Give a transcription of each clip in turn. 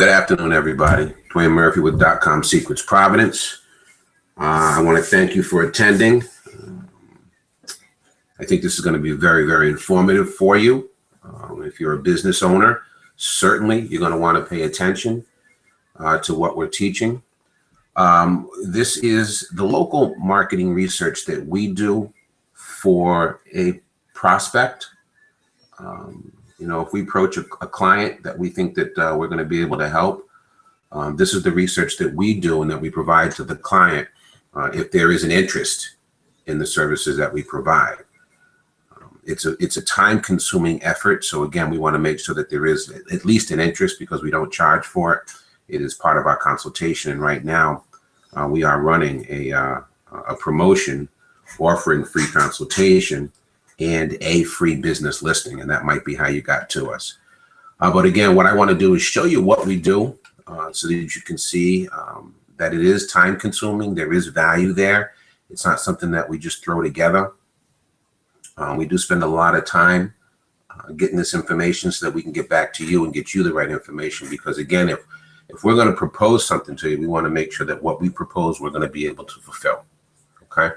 Good afternoon, everybody. Dwayne Murphy with .com Secrets Providence. I want to thank you for attending. I think this is going to be very, very informative for you. If you're a business owner, certainly you're going to want to pay attention to what we're teaching. This is the local marketing research that we do for a prospect. If we approach a client that we think that we're going to be able to help, this is the research that we do and that we provide to the client if there is an interest in the services that we provide. It's a time-consuming effort. So again, we want to make sure that there is at least an interest because we don't charge for it. It is part of our consultation. And right now, we are running a promotion offering free consultation and a free business listing, and that might be how you got to us. But again, what I want to do is show you what we do so that you can see that it is time consuming. There is value there. It's not something that we just throw together. We do spend a lot of time getting this information so that we can get back to you and get you the right information. Because again, if we're going to propose something to you, we want to make sure that what we propose, we're going to be able to fulfill. Okay.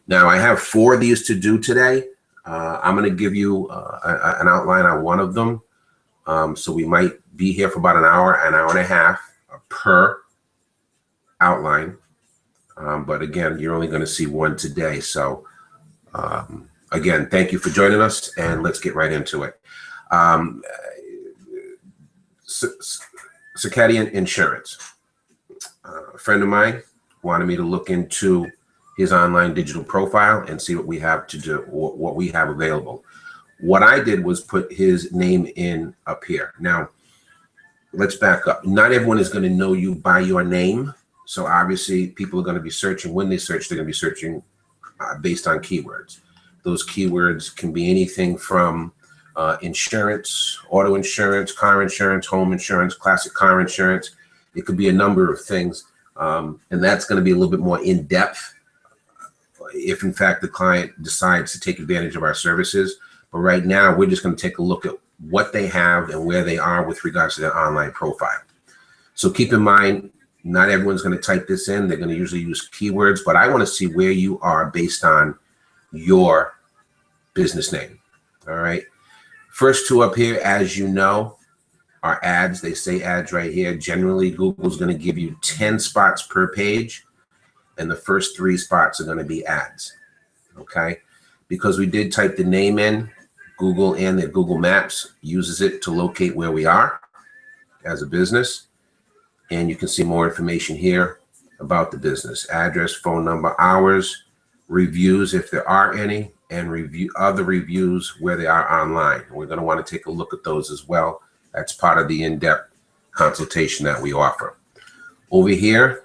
Now I have 4 of these to do today. I'm going to give you an outline on one of them. So we might be here for about an hour and a half per outline. But again, you're only going to see one today. So again, thank you for joining us, and let's get right into it. Circadian Insurance. A friend of mine wanted me to look into his online digital profile and see what we have to do, what we have available. What I did was put his name in up here. Now, let's back up. Not everyone is going to know you by your name. So obviously people are going to be searching. When they search, they're going to be searching based on keywords. Those keywords can be anything from insurance, auto insurance, car insurance, home insurance, classic car insurance. It could be a number of things. And that's going to be a little bit more in depth if in fact the client decides to take advantage of our services. But right now, we're just going to take a look at what they have and where they are with regards to their online profile. So keep in mind, not everyone's going to type this in. They're going to usually use keywords, but I want to see where you are based on your business name. All right. First 2 up here, as you know, are ads. They say ads right here. Generally, Google's going to give you 10 spots per page, and the first 3 spots are going to be ads. Okay. Because we did type the name in, Google and the Google Maps uses it to locate where we are as a business. And you can see more information here about the business: address, phone number, hours, reviews if there are any, and review other reviews where they are online. We're going to want to take a look at those as well. That's part of the in-depth consultation that we offer. Over here,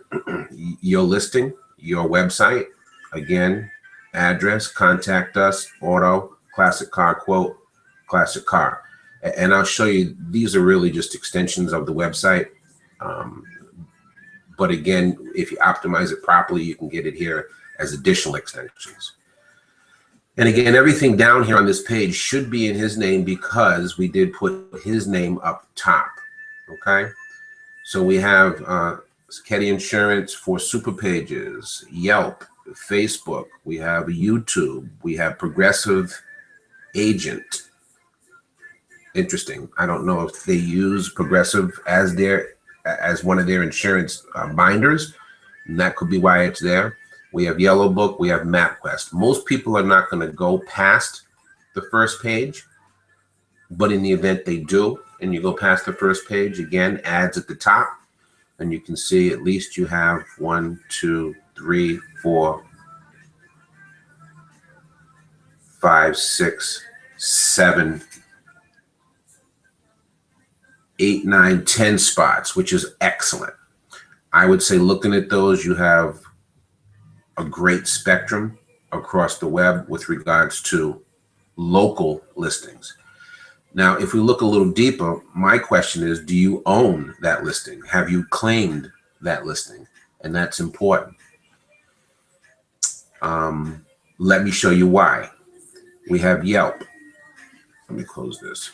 your listing, your website, again, address, contact us, auto, classic car quote, classic car. And I'll show you, these are really just extensions of the website. But again, if you optimize it properly, you can get it here as additional extensions. And again, everything down here on this page should be in his name because we did put his name up top. Okay. So we have Circadian Insurance for super pages, Yelp, Facebook, we have YouTube, we have Progressive Agent. Interesting. I don't know if they use Progressive as one of their insurance binders, and that could be why it's there. We have Yellow Book, we have MapQuest. Most people are not going to go past the first page, but in the event they do, and you go past the first page, again, ads at the top, and you can see at least you have 1, 2, 3, 4, 5, 6, 7, 8, 9, 10 spots, which is excellent. I would say looking at those, you have a great spectrum across the web with regards to local listings. Now, if we look a little deeper, my question is, do you own that listing? Have you claimed that listing? And that's important. Let me show you why. We have Yelp. Let me close this.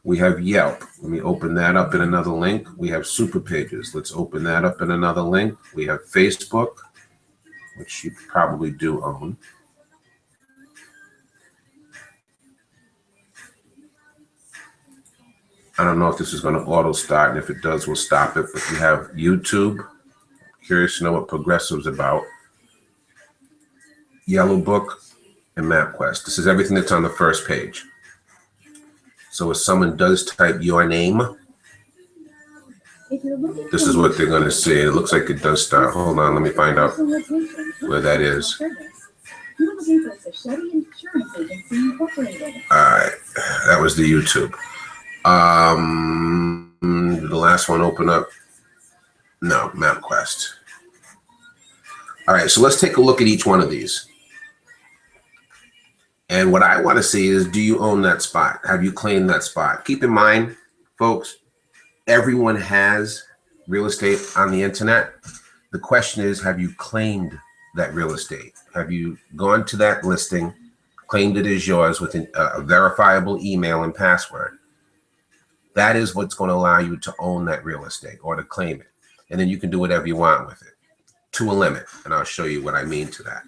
We have Yelp. Let me open that up in another link. We have Super Pages. Let's open that up in another link. We have Facebook, which you probably do own. I don't know if this is going to auto start, and if it does, we'll stop it. But we have YouTube. Curious to know what Progressive's about. Yellow Book and MapQuest. This is everything that's on the first page. So if someone does type your name, this is what they're going to see. It looks like it does start. Hold on, let me find out where that is. All right, that was the YouTube. The last one open up. No, MapQuest. All right, so let's take a look at each one of these. And what I want to see is, do you own that spot? Have you claimed that spot? Keep in mind, folks, everyone has real estate on the internet. The question is, have you claimed that real estate? Have you gone to that listing, claimed it as yours with a verifiable email and password? That is what's going to allow you to own that real estate or to claim it. And then you can do whatever you want with it to a limit. And I'll show you what I mean to that.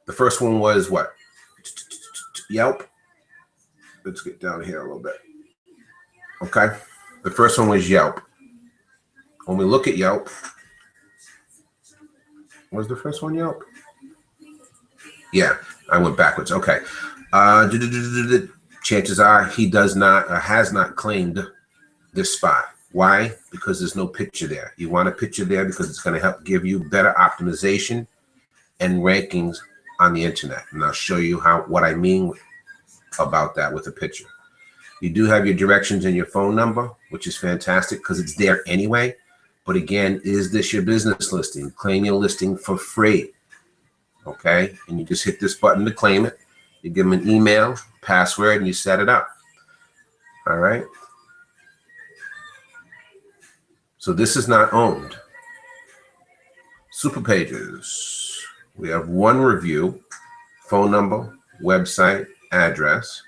The first one was what? Yelp. Let's get down here a little bit. Okay. The first one was Yelp. When we look at Yelp, was the first one Yelp? Yeah, I went backwards. Okay. Chances are he does not or has not claimed this spot. Why? Because there's no picture there. You want a picture there because it's going to help give you better optimization and rankings on the internet. And I'll show you what I mean about that with a picture. You do have your directions and your phone number, which is fantastic because it's there anyway. But again, is this your business listing? Claim your listing for free. Okay. And you just hit this button to claim it. You give them an email, password, and you set it up. All right. So this is not owned. Super Pages. We have one review, phone number, website, address.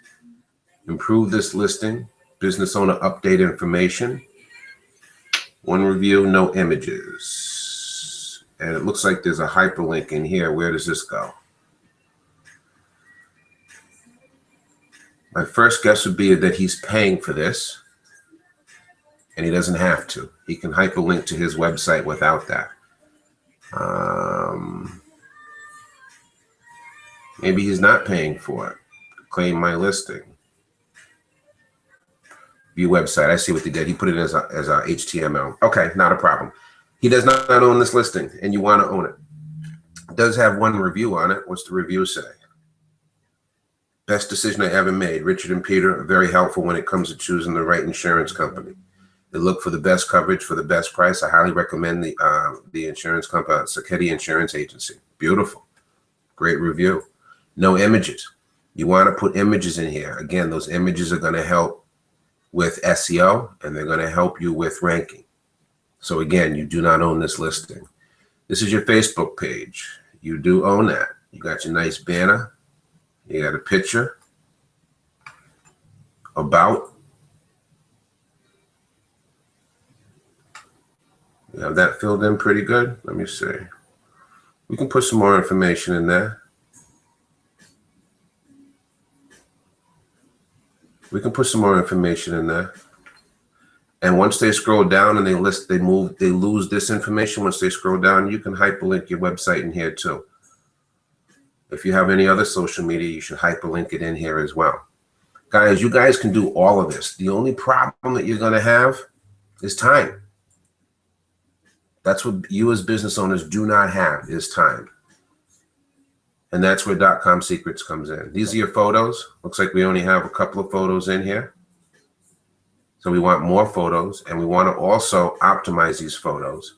Improve this listing, business owner update information. One review, no images. And it looks like there's a hyperlink in here. Where does this go? My first guess would be that he's paying for this, and he doesn't have to. He can hyperlink to his website without that. Maybe he's not paying for it. Claim my listing. View website. I see what he did. He put it as a HTML. Okay, not a problem. He does not own this listing, and you want to own it. It does have one review on it. What's the review say? Best decision I ever made. Richard and Peter are very helpful when it comes to choosing the right insurance company. They look for the best coverage for the best price. I highly recommend the insurance company, Sacchetti Insurance Agency. Beautiful. Great review. No images. You want to put images in here. Again, those images are going to help with SEO, and they're going to help you with ranking. So again, you do not own this listing. This is your Facebook page. You do own that. You got your nice banner. You got a picture. About. You have that filled in pretty good. Let me see. We can put some more information in there. We can put some more information in there. And once they scroll down and they lose this information. Once they scroll down, you can hyperlink your website in here too. If you have any other social media, you should hyperlink it in here as well. Guys, you guys can do all of this. The only problem that you're going to have is time. That's what you as business owners do not have, is time. And that's where .com Secrets comes in. These are your photos. Looks like we only have a couple of photos in here. So we want more photos, and we want to also optimize these photos.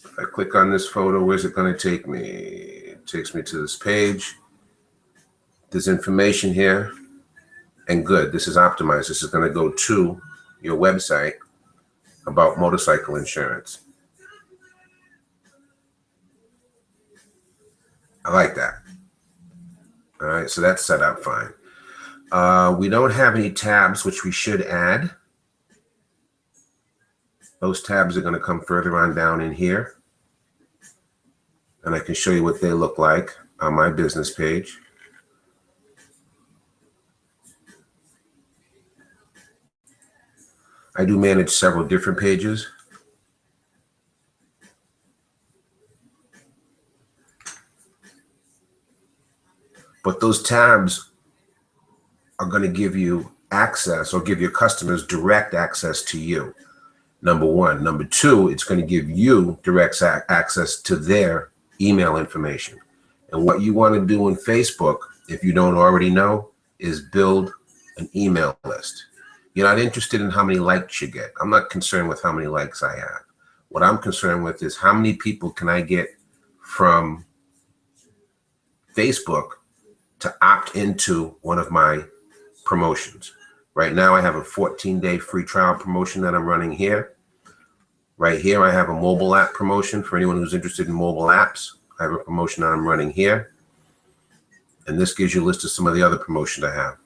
If I click on this photo, where's it going to take me? It takes me to this page. There's information here. And good, this is optimized. This is going to go to your website about motorcycle insurance. I like that. All right, so that's set up fine. We don't have any tabs, which we should add. Those tabs are going to come further on down in here. And I can show you what they look like on my business page. I do manage several different pages. But those tabs are going to give you access or give your customers direct access to you. Number one. Number two, it's going to give you direct access to their email information. And what you want to do in Facebook, if you don't already know, is build an email list. You're not interested in how many likes you get. I'm not concerned with how many likes I have. What I'm concerned with is how many people can I get from Facebook to opt into one of my promotions. Right now, I have a 14-day free trial promotion that I'm running here. Right here, I have a mobile app promotion for anyone who's interested in mobile apps. I have a promotion that I'm running here. And this gives you a list of some of the other promotions I have.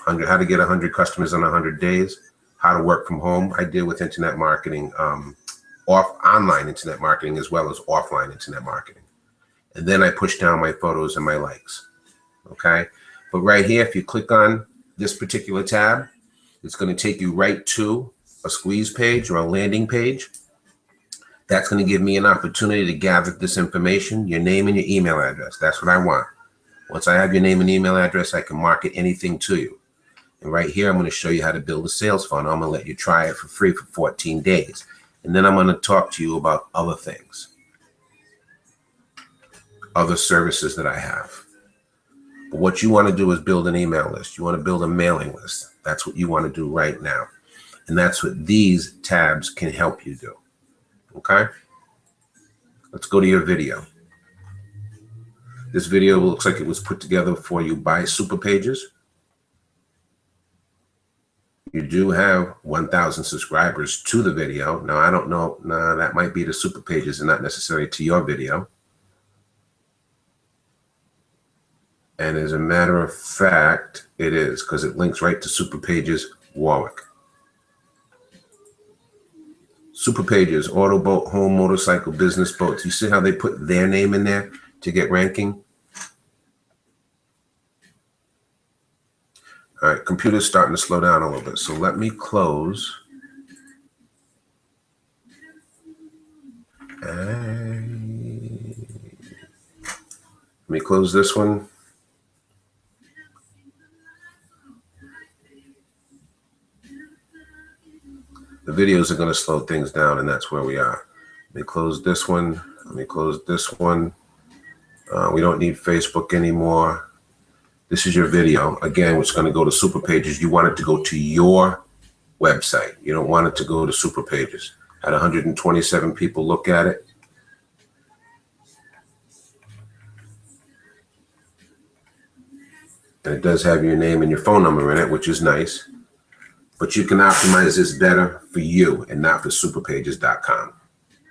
How to get 100 customers in 100 days, how to work from home. I deal with internet marketing, online internet marketing as well as offline internet marketing. And then I push down my photos and my likes. Okay, but right here, if you click on this particular tab, it's going to take you right to a squeeze page or a landing page. That's going to give me an opportunity to gather this information, your name and your email address. That's what I want. Once I have your name and email address, I can market anything to you. And right here, I'm going to show you how to build a sales funnel. I'm going to let you try it for free for 14 days. And then I'm going to talk to you about other things, other services that I have. But what you want to do is build an email list. You want to build a mailing list. That's what you want to do right now. And that's what these tabs can help you do. Okay? Let's go to your video. This video looks like it was put together for you by Superpages. You do have 1,000 subscribers to the video. Now, I don't know. Nah, that might be the Superpages and not necessarily to your video. And as a matter of fact, it is, because it links right to Superpages Warwick. Superpages, auto boat, home, motorcycle, business boats. You see how they put their name in there to get ranking? All right, computer's starting to slow down a little bit. So let me close. Let me close this one. The videos are going to slow things down, and that's where we are. Let me close this one. Let me close this one. We don't need Facebook anymore. This is your video. Again, it's going to go to Superpages. You want it to go to your website. You don't want it to go to Superpages. Had 127 people look at it. And it does have your name and your phone number in it, which is nice. But you can optimize this better for you and not for Superpages.com.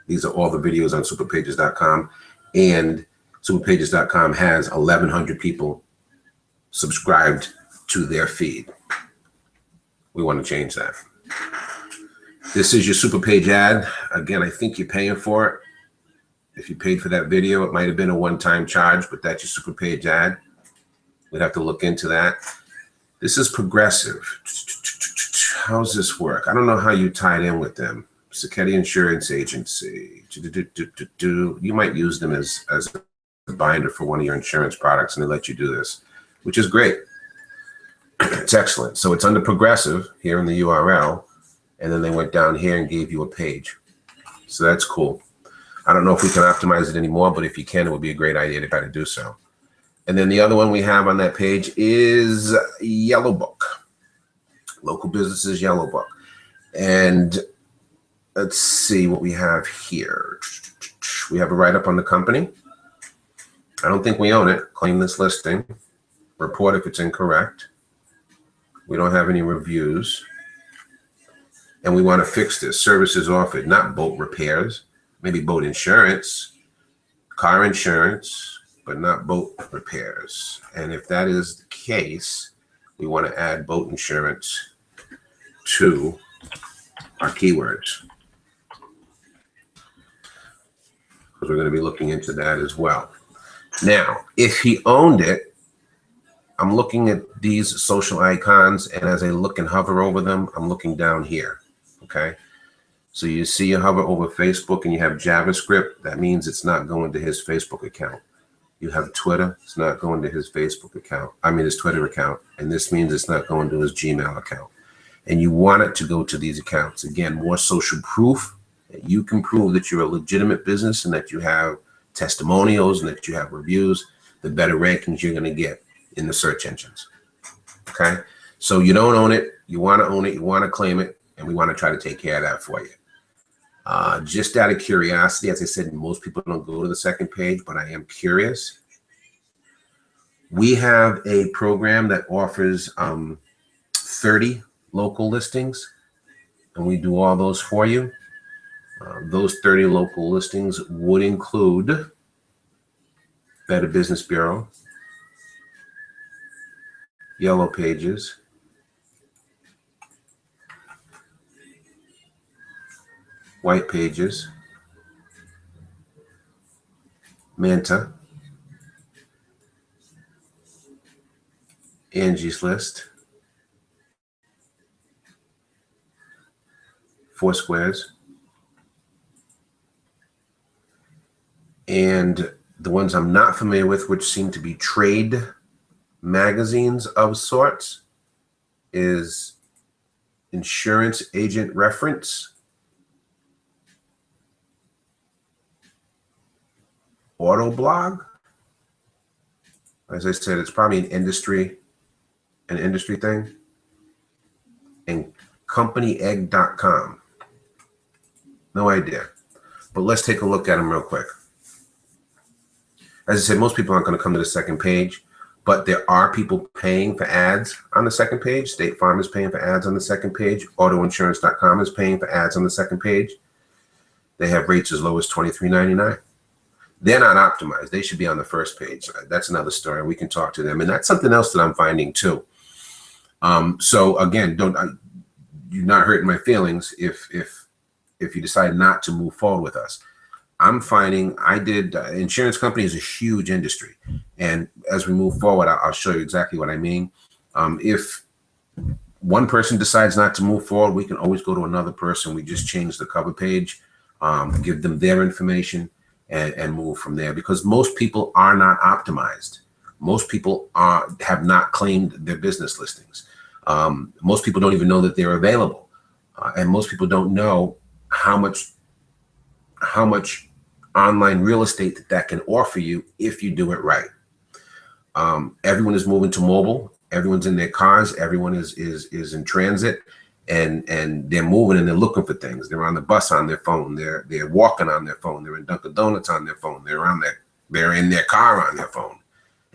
These are all the videos on Superpages.com. And Superpages.com has 1,100 people subscribed to their feed. We want to change that. This is your Superpage ad. Again, I think you're paying for it. If you paid for that video, it might have been a one-time charge, but that's your Superpage ad. We'd have to look into that. This is Progressive. How's this work? I don't know how you tied in with them. Sacchetti Insurance Agency. You might use them as a binder for one of your insurance products, and they let you do this, which is great. It's excellent. So it's under Progressive here in the URL, and then they went down here and gave you a page. So that's cool. I don't know if we can optimize it anymore, but if you can, it would be a great idea to try to do so. And then the other one we have on that page is Yellow Book. Local Businesses Yellow Book. And let's see what we have here. We have a write-up on the company. I don't think we own it. Claim this listing. Report if it's incorrect. We don't have any reviews. And we want to fix this. Services offered, not boat repairs. Maybe boat insurance, car insurance, but not boat repairs. And if that is the case, we want to add boat insurance to our keywords, because we're going to be looking into that as well. Now, if he owned it, I'm looking at these social icons, and as I look and hover over them, I'm looking down here, okay? So you see you hover over Facebook and you have JavaScript. That means it's not going to his Facebook account. You have Twitter, it's not going to his Facebook account. I mean, his Twitter account. And this means it's not going to his Gmail account. And you want it to go to these accounts. Again, more social proof that you can prove that you're a legitimate business and that you have testimonials and that you have reviews, the better rankings you're going to get in the search engines. Okay? So you don't own it. You want to own it. You want to claim it. And we want to try to take care of that for you. Just out of curiosity, as I said, most people don't go to the second page, but I am curious. We have a program that offers 30 local listings, and we do all those for you. Those 30 local listings would include Better Business Bureau, Yellow Pages, White Pages, Manta, Angie's List, Foursquares, and the ones I'm not familiar with, which seem to be trade magazines of sorts, is Insurance Agent Reference, Autoblog. As I said, it's probably an industry thing. And CompanyEgg.com. No idea. But let's take a look at them real quick. As I said, most people aren't going to come to the second page, but there are people paying for ads on the second page. State Farm is paying for ads on the second page. AutoInsurance.com is paying for ads on the second page. They have rates as low as $23.99. They're not optimized. They should be on the first page. That's another story. We can talk to them. And that's something else that I'm finding too. So again, you're not hurting my feelings if you decide not to move forward with us. I'm finding insurance company is a huge industry. And as we move forward, I'll show you exactly what I mean. If one person decides not to move forward, we can always go to another person. We just change the cover page, give them their information, and move from there, because most people are not optimized. Most people have not claimed their business listings. Most people don't even know that they're available. And most people don't know how much online real estate that can offer you if you do it right. Everyone is moving to mobile. Everyone's in their cars. Everyone is in transit. And they're moving and they're looking for things. They're on the bus on their phone. They're walking on their phone. They're in Dunkin' Donuts on their phone. They're in their car on their phone.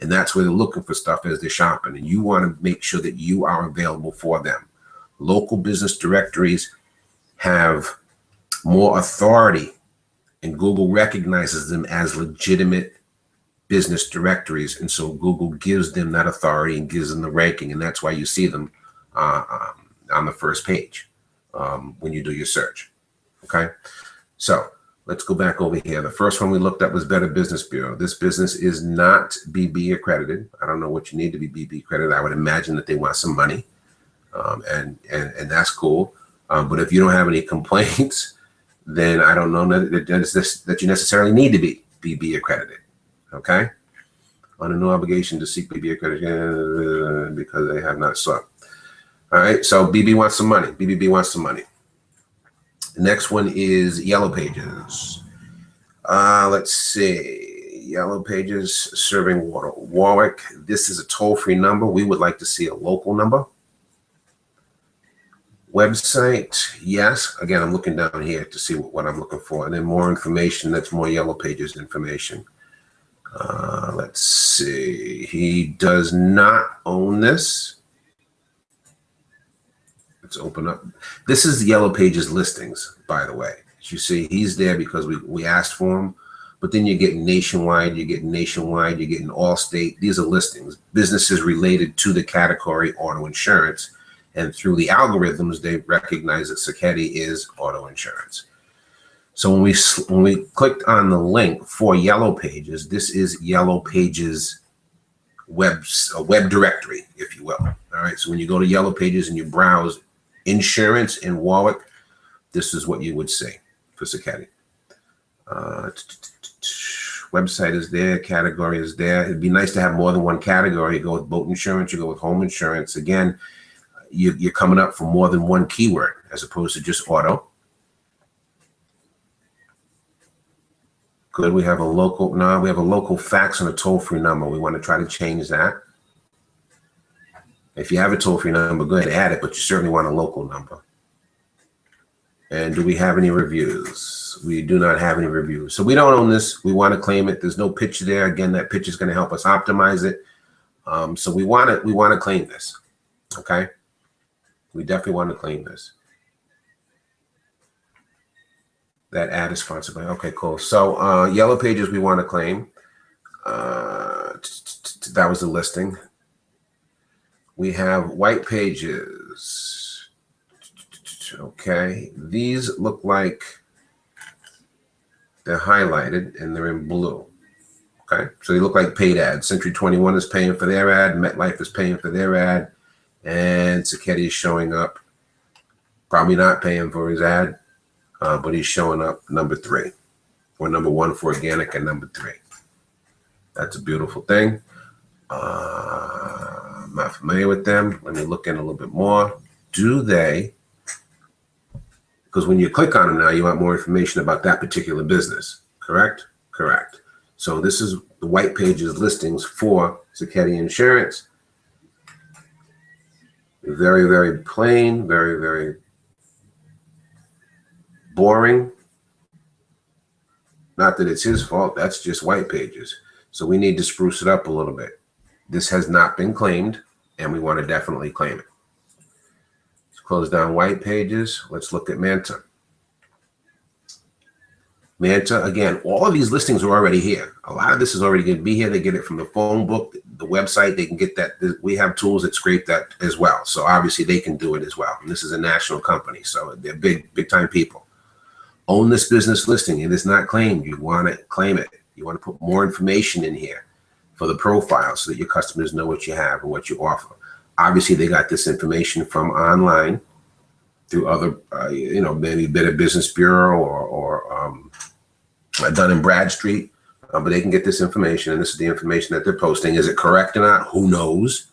And that's where they're looking for stuff as they're shopping. And you want to make sure that you are available for them. Local business directories have more authority, and Google recognizes them as legitimate business directories. And so Google gives them that authority and gives them the ranking. And that's why you see them on the first page when you do your search. Okay, so let's go back over here. The first one we looked at was Better Business Bureau. This business is not BB accredited. I don't know what you need to be BB accredited. I would imagine that they want some money, and that's cool. But if you don't have any complaints, then I don't know that you necessarily need to be BB accredited. Okay, under no obligation to seek BB accreditation because they have not sought. All right, so BB wants some money. BBB wants some money. The next one is Yellow Pages. Let's see. Yellow Pages serving water. Warwick, this is a toll-free number. We would like to see a local number. Website, yes. Again, I'm looking down here to see what I'm looking for. And then more information, that's more Yellow Pages information. Let's see. He does not own this. Let's open up. This is the Yellow Pages listings, by the way. As you see, he's there because we asked for him, But then you're getting Nationwide, you're getting Allstate. These are listings, businesses related to the category auto insurance. And through the algorithms, they recognize that Sacchetti is auto insurance. So when we clicked on the link for Yellow Pages, this is Yellow Pages a web directory, if you will. All right. So when you go to Yellow Pages and you browse insurance in Warwick, this is what you would see for Sacchetti. Website is there, category is there. It'd be nice to have more than one category. You go with boat insurance, you go with home insurance. Again, you're coming up for more than one keyword as opposed to just auto. Good. We have a local fax and a toll-free number. We want to try to change that. If you have a toll-free number, go ahead and add it, but you certainly want a local number. And do we have any reviews? We do not have any reviews. So we don't own this. We want to claim it. There's no picture there. Again, that picture is going to help us optimize it. So we want to claim this. Okay. We definitely want to claim this. That ad is sponsored by. Okay, cool. So Yellow Pages we want to claim. That was the listing. We have White Pages. Okay, these look like they're highlighted and they're in blue. Okay, so they look like paid ads. Century 21 is paying for their ad. MetLife is paying for their ad. And Sacchetti is showing up. Probably not paying for his ad, but he's showing up number 3. Or number 1 for organic and number 3. That's a beautiful thing. I'm not familiar with them. Let me look in a little bit more. Do they? Because when you click on them now, you want more information about that particular business, correct? Correct. So this is the White Pages listings for Sacchetti Insurance. Very, very plain, very, very boring. Not that it's his fault, that's just White Pages. So we need to spruce it up a little bit. This has not been claimed, and we want to definitely claim it. Close down White Pages. Let's look at Manta. Manta, again, all of these listings are already here. A lot of this is already going to be here. They get it from the phone book, the website. They can get that. We have tools that scrape that as well. So obviously they can do it as well. And this is a national company, so they're big time people. Own this business listing. It is not claimed. You want to claim it. You want to put more information in here for the profile so that your customers know what you have and what you offer. Obviously, they got this information from online through other, maybe Better Business Bureau or Dun & Bradstreet, but they can get this information, and this is the information that they're posting. Is it correct or not? Who knows?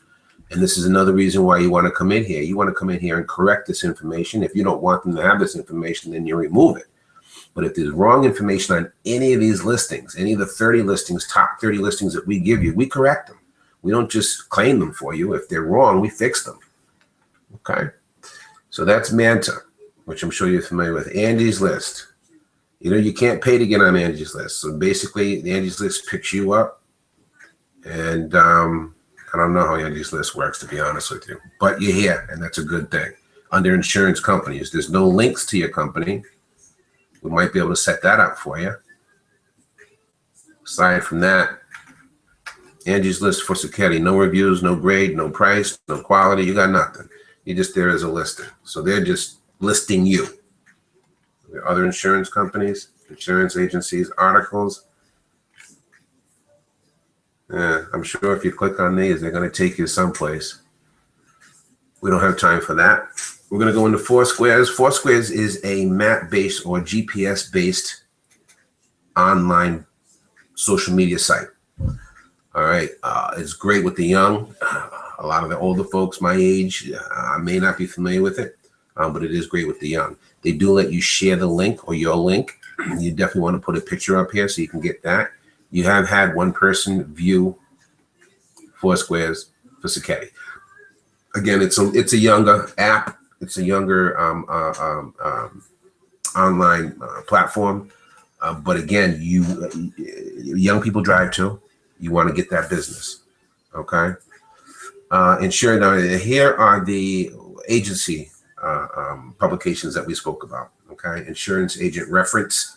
And this is another reason why you want to come in here. You want to come in here and correct this information. If you don't want them to have this information, then you remove it. But if there's wrong information on any of these listings, any of the 30 listings, top 30 listings that we give you, we correct them. We don't just claim them for you. If they're wrong, we fix them. Okay. So that's Manta, which I'm sure you're familiar with. Angie's List. You can't pay to get on Angie's List. So basically, the Angie's List picks you up. And I don't know how Angie's List works, to be honest with you. But you're here, and that's a good thing. Under insurance companies, there's no links to your company. We might be able to set that up for you. Aside from that, Angie's List for Sacchetti, no reviews, no grade, no price, no quality. You got nothing. You're just there as a lister. So they're just listing you. There are other insurance companies, insurance agencies, articles. Yeah, I'm sure if you click on these, they're going to take you someplace. We don't have time for that. We're going to go into Foursquares. Foursquares is a map-based or GPS-based online social media site. All right. It's great with the young. A lot of the older folks my age may not be familiar with it, but it is great with the young. They do let you share the link or your link. You definitely want to put a picture up here so you can get that. You have had one person view Foursquares for Sacchetti. Again, it's a younger app. It's a younger online platform. But again, young people drive too. You want to get that business, okay? Insured. Now, here are the agency publications that we spoke about, okay? Insurance Agent Reference.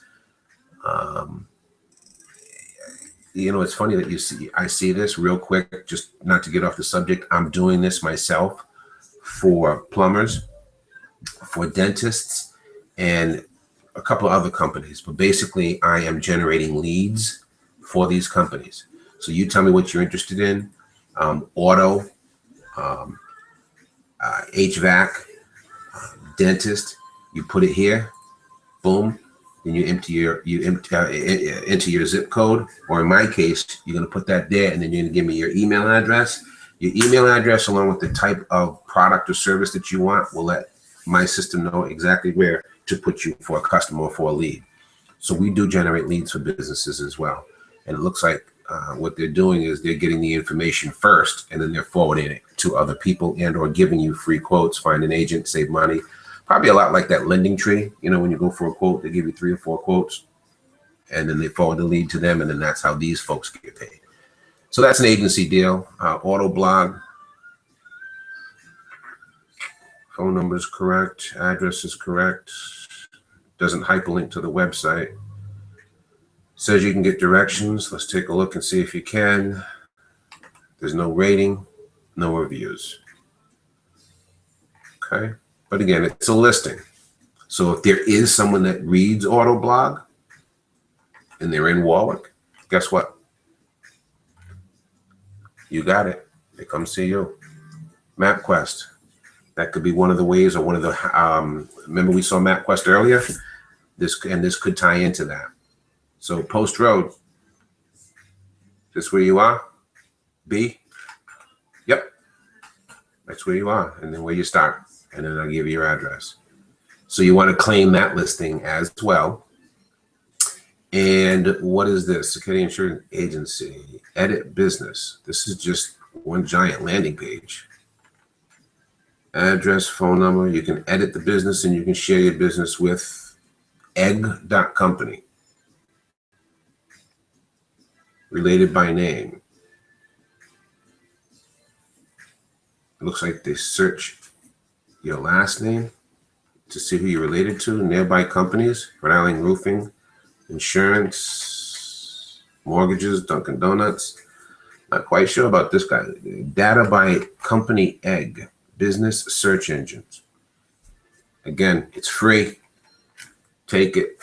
you know, it's funny that I see this real quick, just not to get off the subject. I'm doing this myself for plumbers, for dentists, and a couple of other companies. But basically, I am generating leads for these companies. So you tell me what you're interested in, auto, HVAC, dentist. You put it here, boom. Then you enter your zip code, or in my case, you're going to put that there, and then you're going to give me your email address. Your email address, along with the type of product or service that you want, will let my system know exactly where to put you for a customer or for a lead. So we do generate leads for businesses as well. And it looks like what they're doing is they're getting the information first, and then they're forwarding it to other people and or giving you free quotes. Find an agent, save money. Probably a lot like that Lending Tree. You know, when you go for a quote, they give you 3 or 4 quotes, and then they forward the lead to them, and then that's how these folks get paid. So that's an agency deal. Auto blog. Phone number is correct. Address is correct. Doesn't hyperlink to the website. Says you can get directions. Let's take a look and see if you can. There's no rating, no reviews. Okay. But again, it's a listing. So if there is someone that reads Autoblog and they're in Warwick, guess what? You got it. They come see you. MapQuest. That could be one of the ways, or one of the, remember we saw MapQuest earlier? This could tie into that. So Post Road, this where you are? B? Yep. That's where you are, and then where you start. And then I'll give you your address. So you want to claim that listing as well. And what is this? Security Insurance Agency, edit business. This is just one giant landing page. Address, phone number. You can edit the business, and you can share your business with egg.company. Related by name. It looks like they search your last name to see who you're related to. Nearby companies, Rhode Island Roofing, insurance, mortgages, Dunkin' Donuts. Not quite sure about this guy. Data by company egg, business search engines. Again, it's free. Take it.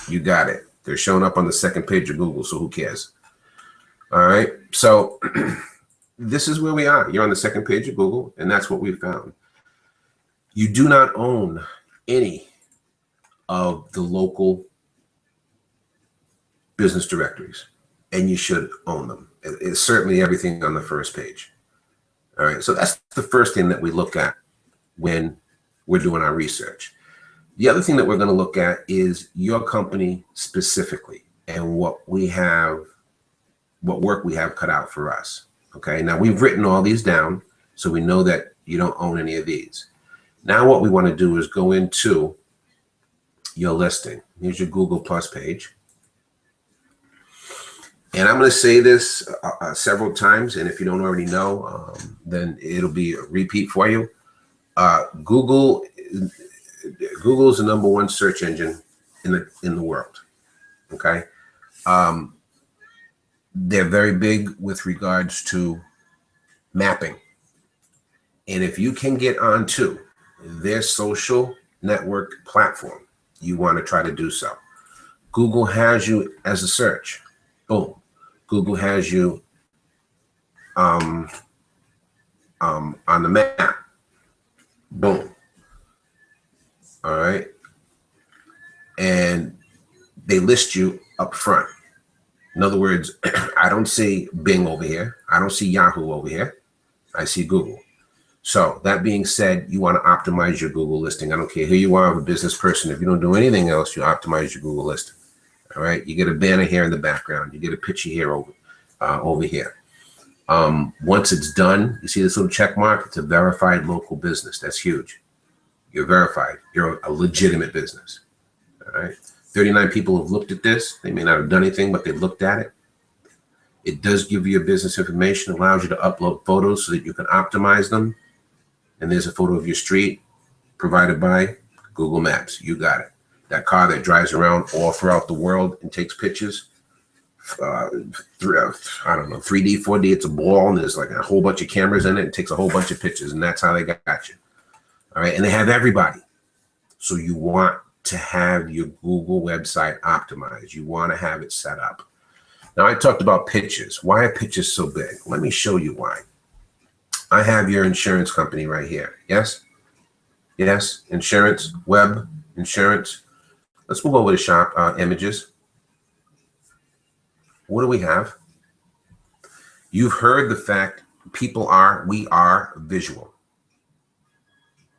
You got it. They're showing up on the second page of Google, so who cares? All right. So this is where we are. You're on the second page of Google, and that's what we found. You do not own any of the local business directories, and you should own them. It's certainly everything on the first page. All right, so that's the first thing that we look at when we're doing our research. The other thing that we're going to look at is your company specifically and what we have, what work we have cut out for us. Okay, now we've written all these down, so we know that you don't own any of these. Now what we want to do is go into your listing. Here's your Google Plus page. And I'm going to say this several times, and if you don't already know, then it'll be a repeat for you. Google is the #1 search engine in the world. Okay, they're very big with regards to mapping, and if you can get onto their social network platform, you want to try to do so. Google has you as a search. Boom. Google has you on the map. Boom. All right. And they list you up front. In other words, I don't see Bing over here. I don't see Yahoo over here. I see Google. So that being said, you want to optimize your Google listing. I don't care who you are, a business person. If you don't do anything else, you optimize your Google listing. All right. You get a banner here in the background. You get a picture here over here. Once it's done, you see this little check mark? It's a verified local business. That's huge. You're verified. You're a legitimate business. All right. 39 people have looked at this. They may not have done anything, but they've looked at it. It does give you your business information, allows you to upload photos so that you can optimize them. And there's a photo of your street provided by Google Maps. You got it. That car that drives around all throughout the world and takes pictures, I don't know, 3D, 4D. It's a ball, and there's like a whole bunch of cameras in it. It takes a whole bunch of pictures, and that's how they got you. All right, and they have everybody. So you want to have your Google website optimized. You want to have it set up. Now, I talked about pictures. Why are pictures so big? Let me show you why. I have your insurance company right here. Yes? Yes, insurance, web, insurance. Let's move over to shop images. What do we have? You've heard the fact we are visual.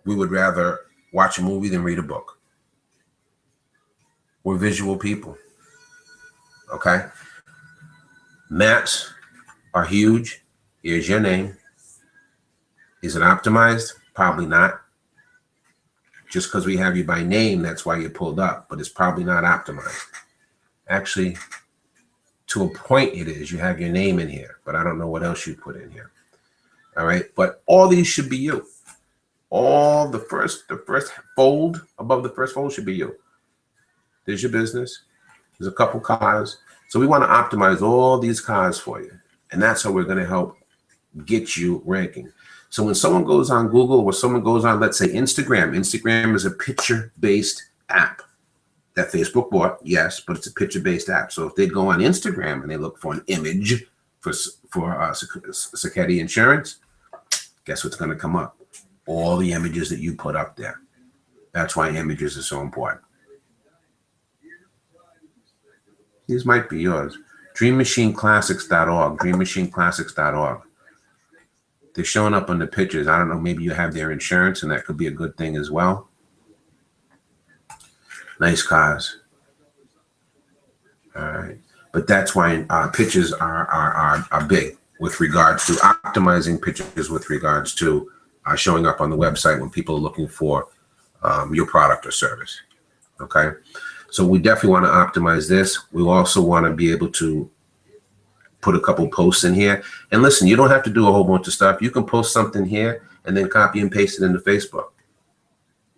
We would rather watch a movie than read a book. We're visual people. Okay? Maps are huge. Here's your name. Is it optimized? Probably not. Just because we have you by name, that's why you pulled up, but it's probably not optimized. Actually, to a point it is. You have your name in here, but I don't know what else you put in here. All right, but all these should be you. All the first fold, above the first fold should be you. There's your business. There's a couple cars. So we want to optimize all these cars for you. And that's how we're going to help get you ranking. So when someone goes on Google or someone goes on, let's say Instagram is a picture-based app that Facebook bought, yes, but it's a picture-based app. So if they go on Instagram and they look for an image for Sacchetti Insurance, guess what's going to come up? All the images that you put up there. That's why images are so important. These might be yours. DreamMachineClassics.org, DreamMachineClassics.org. They're showing up on the pictures. I don't know, maybe you have their insurance, and that could be a good thing as well. Nice cars. All right. But that's why pictures are big with regards to optimizing pictures, with regards to showing up on the website when people are looking for your product or service. Okay. So we definitely want to optimize this. We also want to be able to put a couple posts in here. And listen, you don't have to do a whole bunch of stuff. You can post something here and then copy and paste it into Facebook.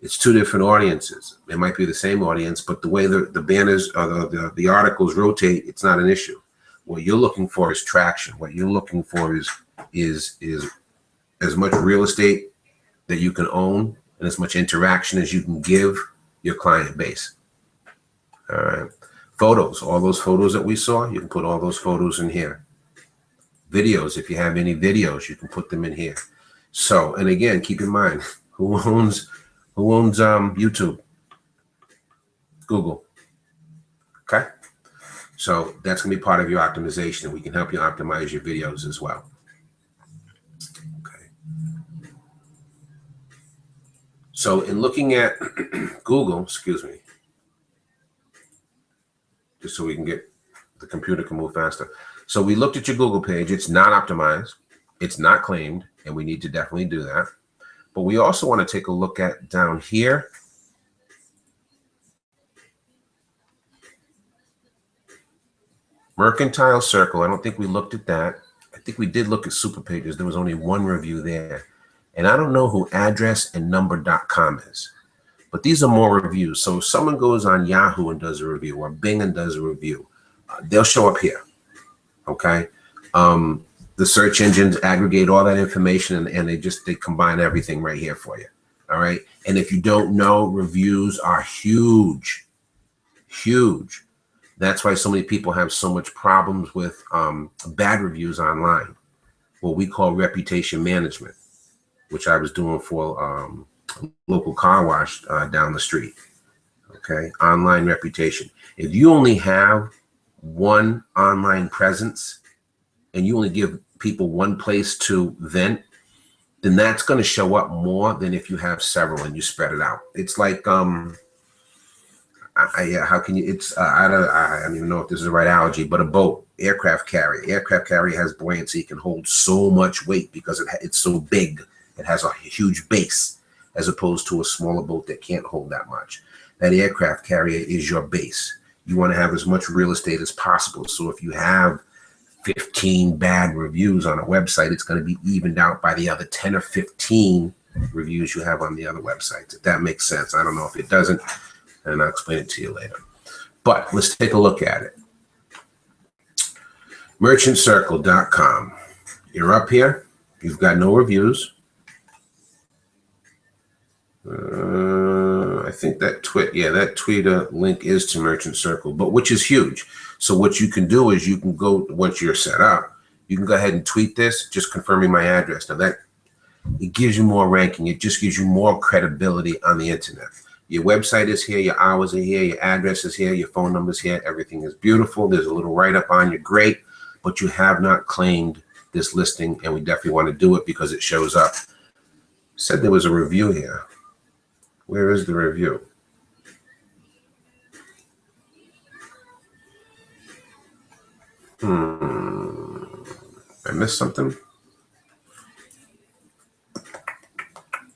It's two different audiences. It might be the same audience, but the way the banners or the articles rotate, it's not an issue. What you're looking for is traction. What you're looking for is as much real estate that you can own and as much interaction as you can give your client base. All right. Photos, all those photos that we saw, you can put all those photos in here. Videos, if you have any videos, you can put them in here. So, and again, keep in mind, who owns YouTube? Google. Okay. So that's going to be part of your optimization, and we can help you optimize your videos as well. Okay. So in looking at Google, excuse me, just so we can get, the computer can move faster. So we looked at your Google page. It's not optimized. It's not claimed, and we need to definitely do that. But we also want to take a look at down here. Mercantile Circle. I don't think we looked at that. I think we did look at Super Pages. There was only one review there. And I don't know who addressandnumber.com is. But these are more reviews. So if someone goes on Yahoo and does a review, or Bing and does a review, they'll show up here. Okay. The search engines aggregate all that information, and they combine everything right here for you. All right. And if you don't know, reviews are huge, huge. That's why so many people have so much problems with bad reviews online, what we call reputation management, which I was doing for local car wash down the street. Okay, online reputation. If you only have one online presence and you only give people one place to vent, then that's going to show up more than if you have several and you spread it out. It's like how can you? It's I don't even know if this is the right analogy, but a boat, aircraft carrier. Aircraft carrier has buoyancy, can hold so much weight because it's so big. It has a huge base, as opposed to a smaller boat that can't hold that much. That aircraft carrier is your base. You want to have as much real estate as possible. So if you have 15 bad reviews on a website, it's going to be evened out by the other 10 or 15 reviews you have on the other websites. If that makes sense. I don't know if it doesn't, and I'll explain it to you later. But let's take a look at it. Merchantcircle.com. You're up here. You've got no reviews. I think that Twitter link is to Merchant Circle, but which is huge. So what you can do is you can go, once you're set up, you can go ahead and tweet this, just confirming my address. Now that, it gives you more ranking. It just gives you more credibility on the internet. Your website is here, your hours are here, your address is here, your phone number is here. Everything is beautiful. There's a little write-up on you, great, but you have not claimed this listing, and we definitely want to do it because it shows up. Said there was a review here. Where is the review? I missed something.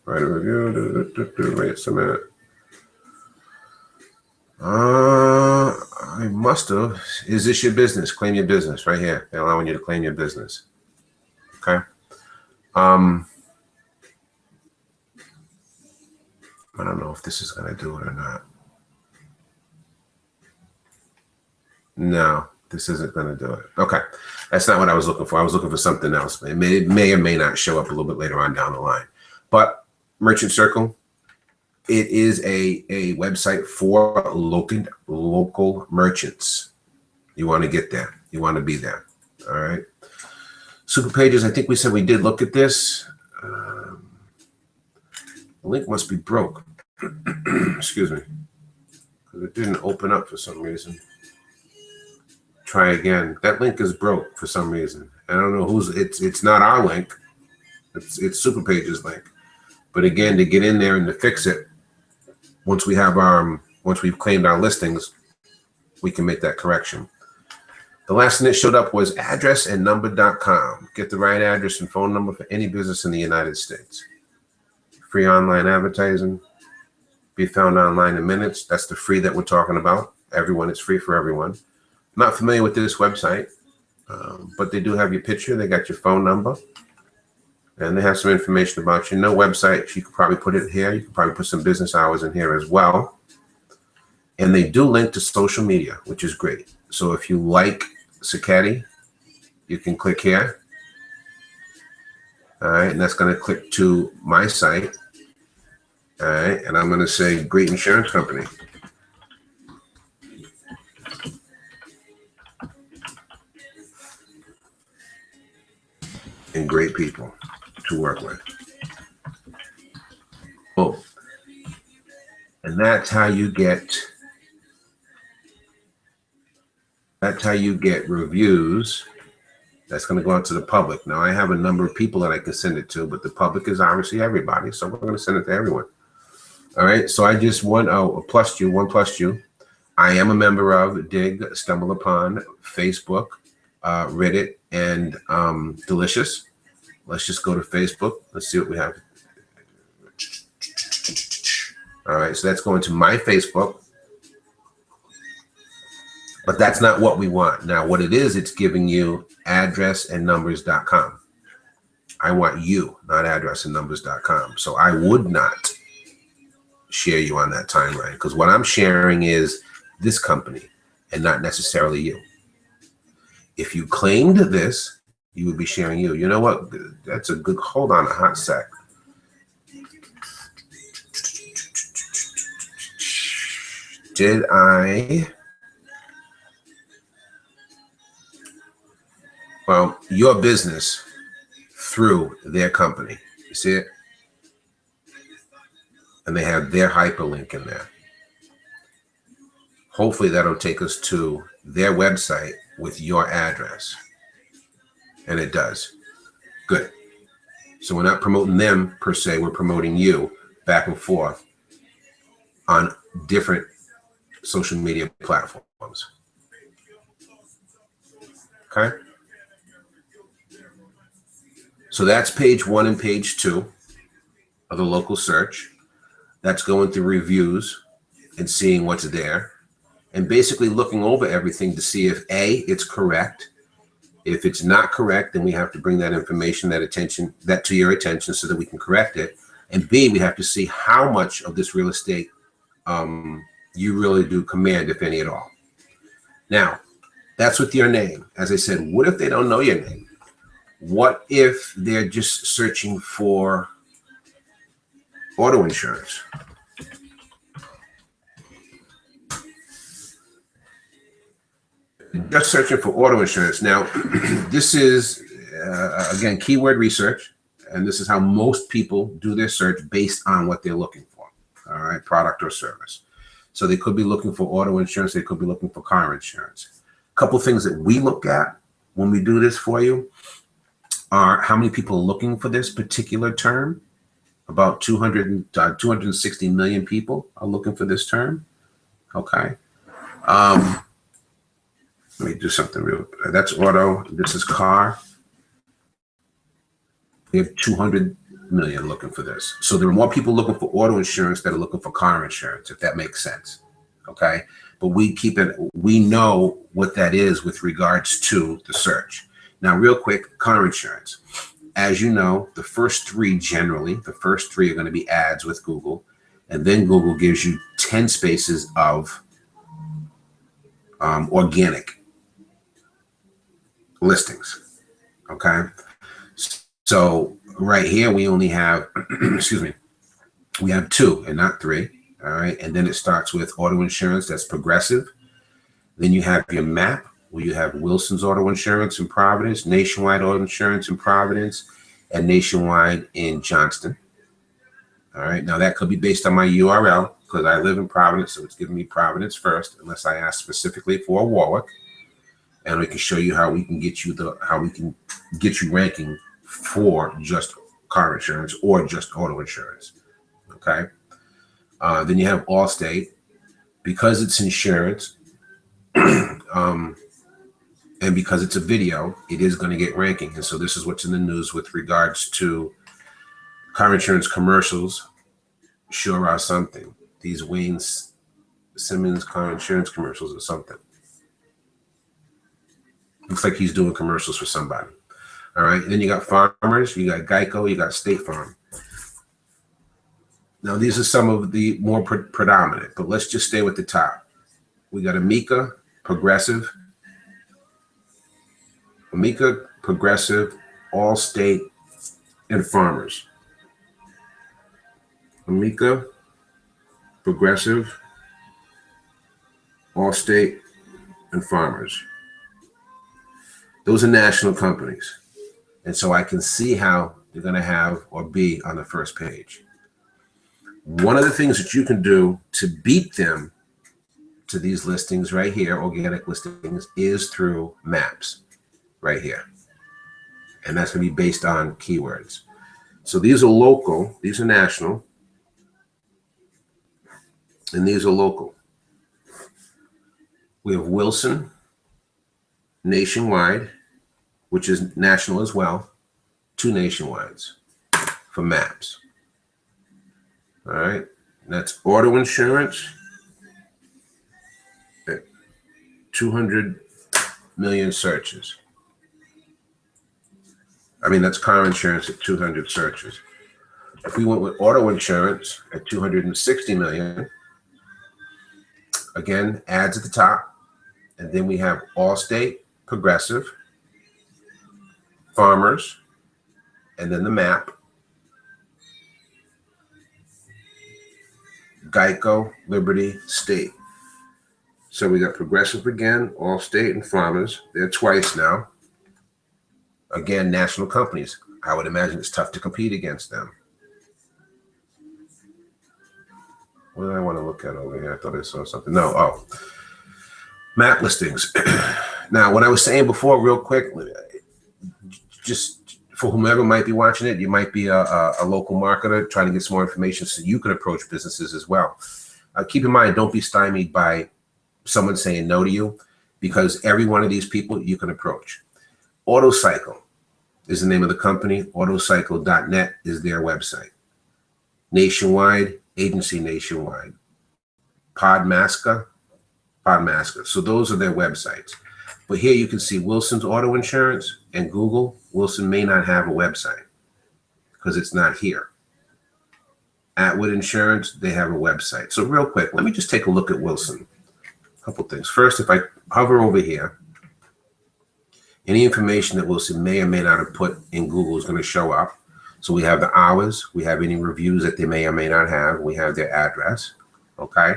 Write a review. Wait a minute. I must have. Is this your business? Claim your business right here. They're allowing you to claim your business. Okay. I don't know if this is going to do it or not. No, this isn't going to do it. Okay. That's not what I was looking for. I was looking for something else. It may or may not show up a little bit later on down the line. But Merchant Circle, it is a website for local merchants. You want to get there. You want to be there. All right. Super Pages, I think we said we did look at this. The link must be broke. Excuse me. Because it didn't open up for some reason. Try again. That link is broke for some reason. I don't know who's, it's not our link. It's Super Pages link. But again, to get in there and to fix it, once we've claimed our listings, we can make that correction. The last thing that showed up was addressandnumber.com. Get the right address and phone number for any business in the United States. Free online advertising. Be found online in minutes. That's the free that we're talking about. Everyone, it's free for everyone. Not familiar with this website, but they do have your picture. They got your phone number. And they have some information about you. No website. You could probably put it here. You could probably put some business hours in here as well. And they do link to social media, which is great. So if you like Cicchetti, you can click here. All right, and that's going to click to my site. All right, and I'm going to say great insurance company. And great people to work with. Oh, and that's how you get reviews. That's going to go out to the public. Now I have a number of people that I can send it to, but the public is obviously everybody, so we're going to send it to everyone. All right, so I just want one plus you. I am a member of Dig, Stumble Upon, Facebook, Reddit, and Delicious. Let's just go to Facebook. Let's see what we have. All right, so that's going to my Facebook. But that's not what we want. Now, what it is, it's giving you addressandnumbers.com. I want you, not addressandnumbers.com. So I would not share you on that timeline because what I'm sharing is this company and not necessarily you. If you claimed this, you would be sharing you. You know what? That's a good, hold on a hot sec. Did I? Well, your business through their company. You see it? And they have their hyperlink in there. Hopefully that'll take us to their website with your address. And it does. Good. So we're not promoting them per se. We're promoting you back and forth on different social media platforms. Okay. So that's page 1 and page 2 of the local search. That's going through reviews and seeing what's there and basically looking over everything to see if A, it's correct. If it's not correct, then we have to bring that information, that to your attention so that we can correct it. And B, we have to see how much of this real estate you really do command, if any at all. Now, That's with your name. As I said, what if they don't know your name? What if they're just searching for auto insurance? Just searching for auto insurance. Now, this is, again, keyword research, and this is how most people do their search based on what they're looking for, all right, product or service. So they could be looking for auto insurance. They could be looking for car insurance. A couple of things that we look at when we do this for you are how many people are looking for this particular term. About 260 million people are looking for this term, okay? Let me do something real. That's auto. This is car. We have 200 million looking for this. So there are more people looking for auto insurance that are looking for car insurance, if that makes sense. Okay. But we know what that is with regards to the search. Now, real quick, car insurance. As you know, the first three are going to be ads with Google. And then Google gives you 10 spaces of organic listings. Okay. So right here, we only have, excuse me, we have 2 and not 3. All right. And then it starts with auto insurance. That's Progressive. Then you have your map where you have Wilson's Auto Insurance in Providence, Nationwide Auto Insurance in Providence, and Nationwide in Johnston. All right. Now that could be based on my URL because I live in Providence. So it's giving me Providence first, unless I ask specifically for Warwick. And we can show you how we can get you ranking for just car insurance or just auto insurance. Okay. Then you have Allstate. Because it's insurance, and because it's a video, it is going to get ranking. And so this is what's in the news with regards to car insurance commercials. Sure are something. These Wayne Simmons car insurance commercials or something. Looks like he's doing commercials for somebody. All right. Then you got Farmers, you got Geico, you got State Farm. Now, these are some of the more predominant, but let's just stay with the top. We got Amica, Progressive, Allstate, and Farmers. Amica, Progressive, Allstate, and Farmers. Those are national companies. And so I can see how they're going to have or be on the first page. One of the things that you can do to beat them to these listings right here, organic listings, is through maps right here. And that's going to be based on keywords. So these are local, these are national, and these are local. We have Wilson, Nationwide, which is national as well, 2 nationwides for maps. All right, that's auto insurance at 200 million searches. I mean, that's car insurance at 200 searches. If we went with auto insurance at 260 million, again, ads at the top, and then we have Allstate, Progressive, Farmers, and then the map, Geico, Liberty, State. So we got Progressive again, Allstate, and Farmers. They're twice now. Again, national companies. I would imagine it's tough to compete against them. What did I want to look at over here? I thought I saw something. No, oh. Map listings. Now, what I was saying before, real quick, just for whomever might be watching it, you might be a local marketer trying to get some more information so you can approach businesses as well. Keep in mind, don't be stymied by someone saying no to you, because every one of these people you can approach. Autocycle is the name of the company. Autocycle.net is their website. Nationwide, agency Nationwide. Podmaster. So those are their websites. But here you can see Wilson's Auto Insurance and Google. Wilson may not have a website because it's not here. Atwood Insurance, they have a website. So real quick, let me just take a look at Wilson. A couple things. First, if I hover over here, Any information that Wilson may or may not have put in Google is going to show up. So we have the hours, we have any reviews that they may or may not have, we have their address, okay?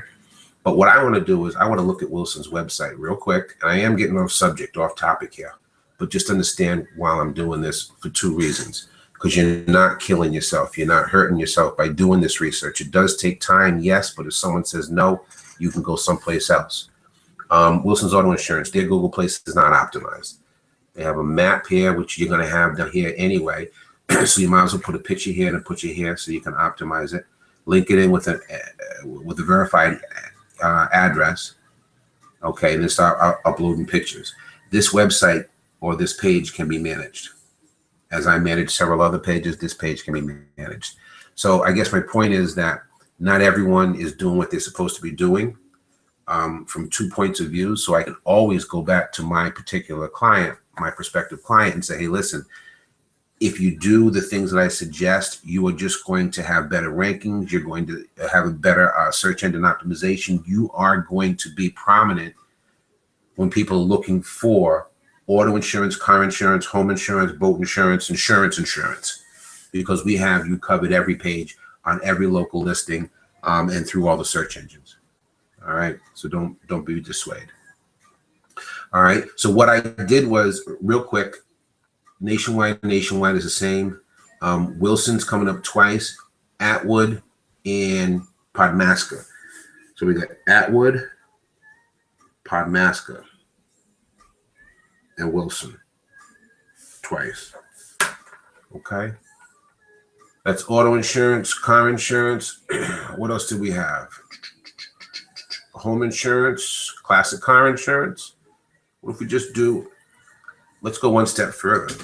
But what I want to do is I want to look at Wilson's website real quick, and I am getting off subject, off topic here, but just understand while I'm doing this for two reasons. Because you're not killing yourself, you're not hurting yourself by doing this research. It does take time, yes, but if someone says no, you can go someplace else. Wilson's Auto Insurance, their Google place is not optimized. They have a map here, which you're going to have down here anyway. So you might as well put a picture here and a picture here so you can optimize it. Link it in with a verified address. Okay, and then start uploading pictures. This website or this page can be managed. As I manage several other pages, this page can be managed. So I guess my point is that not everyone is doing what they're supposed to be doing from 2 points of view. So I can always go back to my particular client, my prospective client, and say, hey, listen, if you do the things that I suggest, you are just going to have better rankings. You're going to have a better search engine optimization. You are going to be prominent when people are looking for auto insurance, car insurance, home insurance, boat insurance, insurance, because we have you covered every page on every local listing and through all the search engines. All right, so don't be dissuaded. All right, so what I did was real quick. Nationwide is the same. Wilson's coming up twice, Atwood and Podmaska. So we got Atwood, Podmaska, and Wilson twice. Okay. That's auto insurance, car insurance. What else do we have? Home insurance, classic car insurance. What if we just do, let's go one step further.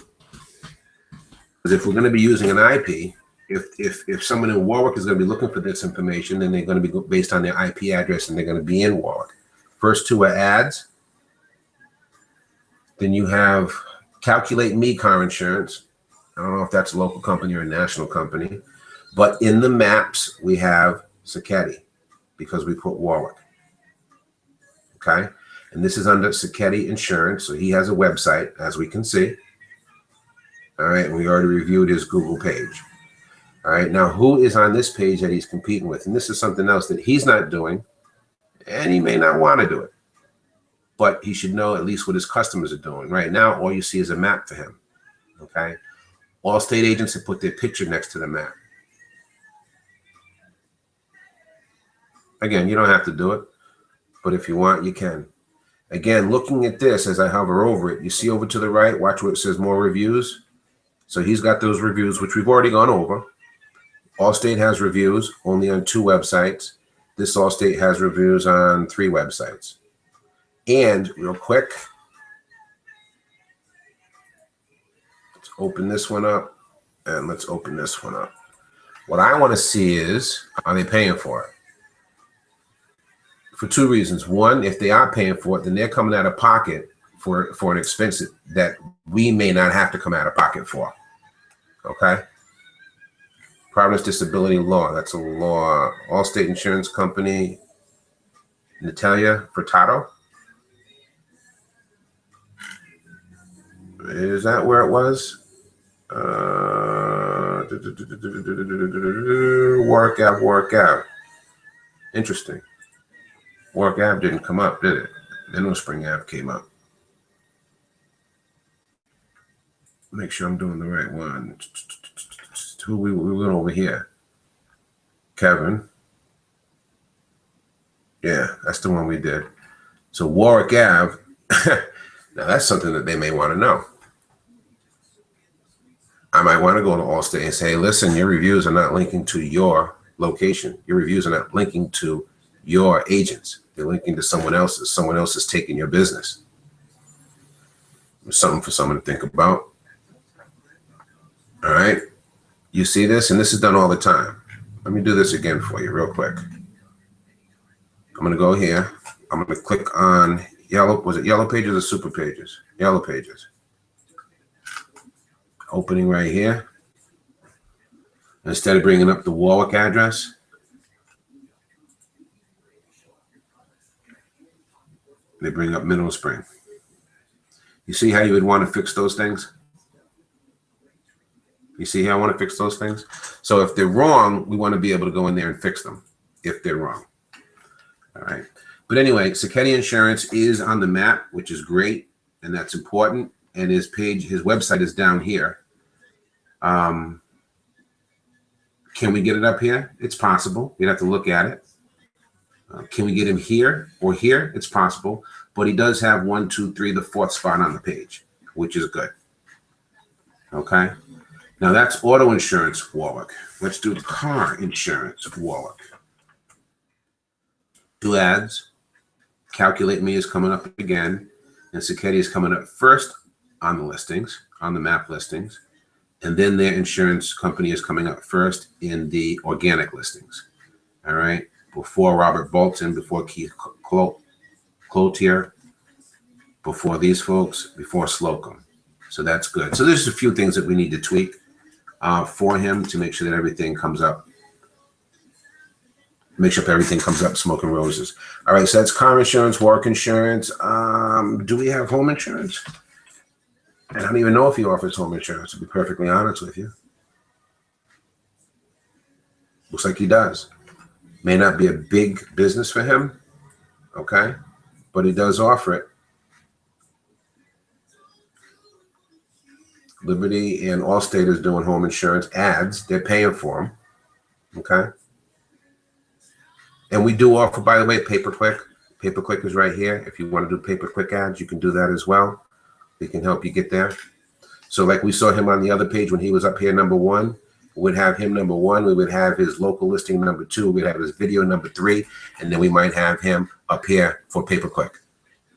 Because if we're going to be using an IP, if someone in Warwick is going to be looking for this information, then they're going to be based on their IP address and they're going to be in Warwick. First two are ads. Then you have Calculate Me Car Insurance. I don't know if that's a local company or a national company, but in the maps we have Sacchetti because we put Warwick. Okay, and this is under Sacchetti Insurance, so he has a website, as we can see. All right, and we already reviewed his Google page. All right, now who is on this page that he's competing with? And this is something else that he's not doing, and he may not want to do it, but he should know at least what his customers are doing. Right now, all you see is a map for him. Okay, all state agents have put their picture next to the map. Again, you don't have to do it, but if you want, you can. Again, looking at this as I hover over it, you see over to the right, watch where it says more reviews. So he's got those reviews, which we've already gone over. Allstate has reviews only on 2 websites. This Allstate has reviews on 3 websites. And real quick, let's open this one up and let's open this one up. What I want to see is, are they paying for it? For 2 reasons. One, if they are paying for it, then they're coming out of pocket for an expense that we may not have to come out of pocket for. Okay? Providence Disability Law, that's a law. Allstate Insurance Company, Natalia Furtado. Is that where it was? Work out. Interesting. Warwick Ave didn't come up, did it? Then no Spring Ave came up. Make sure I'm doing the right one. Who we went over here? Kevin. Yeah, that's the one we did. So Warwick Ave, now that's something that they may want to know. I might want to go to Allstate and say, listen, your reviews are not linking to your location. Your reviews are not linking to your agents. They're linking to someone else's. Someone else is taking your business. There's something for someone to think about. All right. You see this? And this is done all the time. Let me do this again for you real quick. I'm going to go here. I'm going to click on yellow. Was it Yellow Pages or Super Pages? Yellow Pages. Opening right here. Instead of bringing up the Warwick address, they bring up Mineral Spring. You see how you would want to fix those things? You see how I want to fix those things? So if they're wrong, we want to be able to go in there and fix them if they're wrong. All right. But anyway, Sacchetti Insurance is on the map, which is great, and that's important. And his website is down here. Can we get it up here? It's possible. We'd have to look at it. Can we get him here or here? It's possible. But he does have 1, 2, 3, the fourth spot on the page, which is good. Okay. Now that's auto insurance, Warwick. Let's do car insurance, Warwick. 2 ads. Calculate Me is coming up again. And Sacchetti is coming up first on the listings, on the map listings. And then their insurance company is coming up first in the organic listings. All right. Before Robert Bolton, before Keith Cloutier, before these folks, before Slocum. So that's good. So there's a few things that we need to tweak for him to make sure that everything comes up. Make sure everything comes up smoking roses. All right, so that's car insurance, work insurance. Do we have home insurance? And I don't even know if he offers home insurance, to be perfectly honest with you. Looks like he does. May not be a big business for him, okay? But he does offer it. Liberty and Allstate is doing home insurance ads. They're paying for them, okay? And we do offer, by the way, pay-per-click. Pay-per-click is right here. If you want to do pay-per-click ads, you can do that as well. We can help you get there. So like we saw him on the other page when he was up here, number 1, we'd have him number 1. We would have his local listing number 2. We'd have his video number 3. And then we might have him up here for pay-per-click.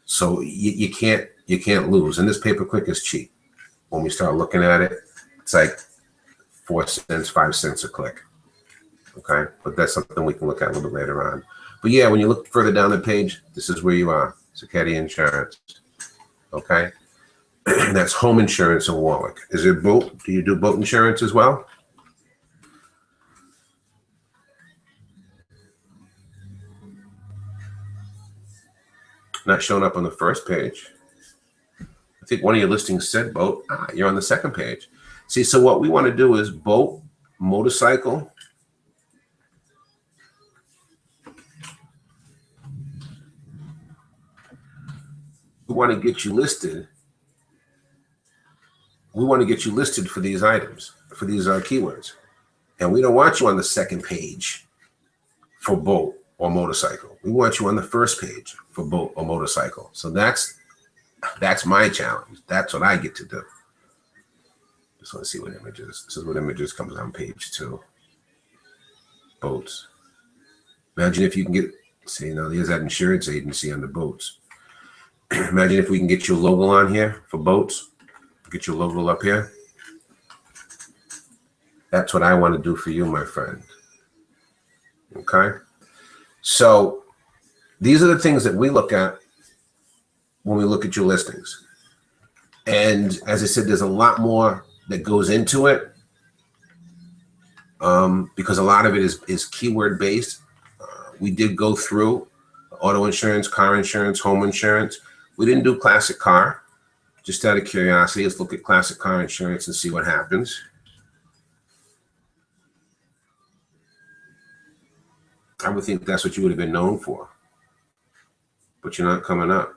So you can't lose. And this pay-per-click is cheap. When we start looking at it, it's like 4 cents, 5 cents a click. Okay, but that's something we can look at a little bit later on. But yeah, when you look further down the page, this is where you are, Sacchetti Insurance. Okay, and that's home insurance in Warwick. Is it boat? Do you do boat insurance as well? Not showing up on the first page. I think one of your listings said boat. You're on the second page. See, so what we want to do is boat, motorcycle. We want to get you listed. We want to get you listed for these items, for these keywords. And we don't want you on the second page for boat or motorcycle. We want you on the first page for boat or motorcycle. So that's my challenge. That's what I get to do. Just want to see what images. This is what images comes on page 2. Boats. Imagine if you can get, see, now there's that insurance agency on the boats. Imagine if we can get your logo on here for boats. Get your logo up here. That's what I want to do for you, my friend. Okay? So these are the things that we look at when we look at your listings. And as I said, there's a lot more that goes into it because a lot of it is keyword based. We did go through auto insurance, car insurance, home insurance. We didn't do classic car. Just out of curiosity, let's look at classic car insurance and see what happens. I would think that's what you would have been known for, but you're not coming up.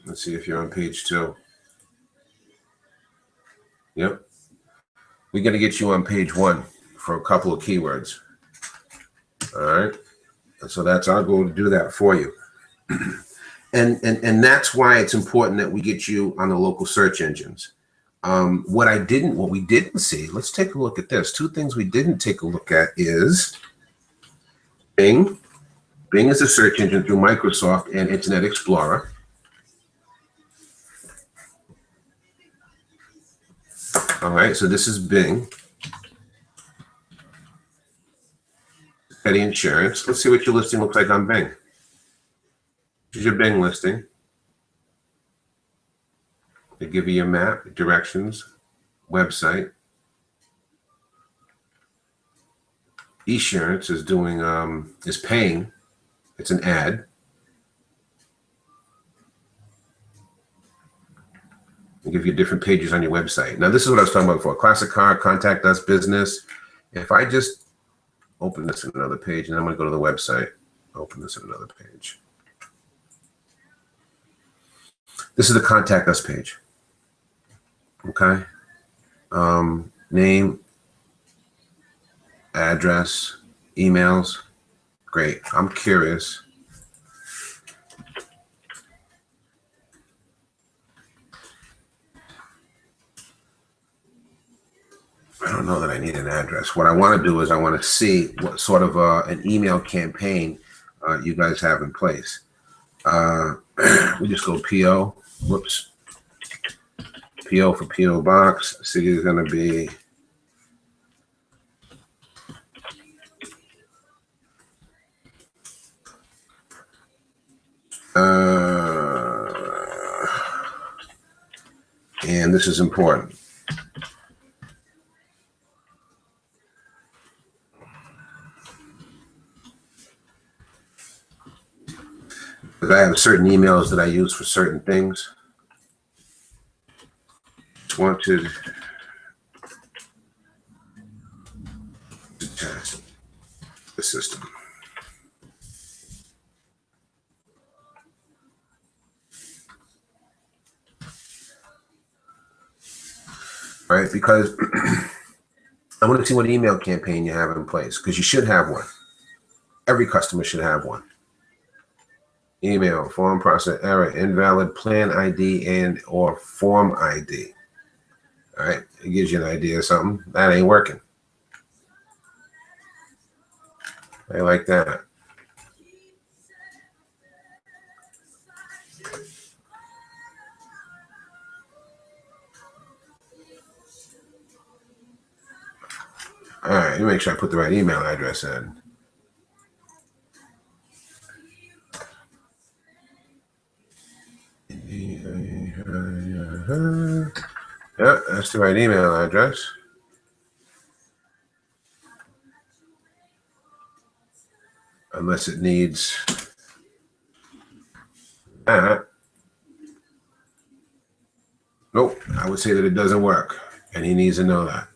Let's see if you're on page 2. Yep. We got to get you on page 1 for a couple of keywords. All right. And so that's our goal to do that for you. And that's why it's important that we get you on the local search engines. What we didn't see, let's take a look at this. 2 things we didn't take a look at is Bing. Bing is a search engine through Microsoft and Internet Explorer. All right, so this is Bing. Petty Insurance. Let's see what your listing looks like on Bing. This is your Bing listing. They give you your map, directions, website. Esurance is doing is paying. It's an ad. and give you different pages on your website. Now, this is what I was talking about before. Classic car, contact us, business. If I just open this in another page, and I'm going to go to the website, open this in another page. This is the contact us page. Okay. Name, address, emails. Great. I'm curious. I don't know that I need an address. What I want to do is I want to see what sort of an email campaign you guys have in place. We just go PO. Whoops. PO for PO Box. City is going to be and this is important. Because I have certain emails that I use for certain things. Just wanted to test the system. Right, because I want to see what email campaign you have in place, because you should have one. Every customer should have one. Email, form process error, invalid plan ID and or form ID. All right, it gives you an idea of something. That ain't working. I like that. All right, let me make sure I put the right email address in. Yeah, that's the right email address. Unless it needs that. Nope, I would say that it doesn't work, and he needs to know that.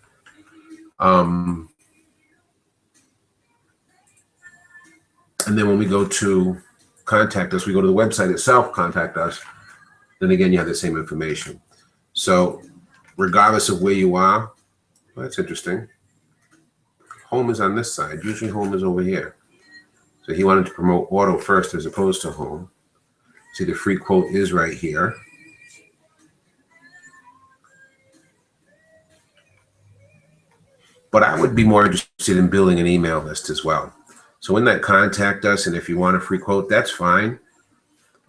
And then when we go to contact us, we go to the website itself, contact us. Then again, you have the same information. So regardless of where you are, well, that's interesting. Home is on this side. Usually home is over here. So he wanted to promote auto first as opposed to home. See, the free quote is right here. But I would be more interested in building an email list as well. So in that contact us, and if you want a free quote, that's fine.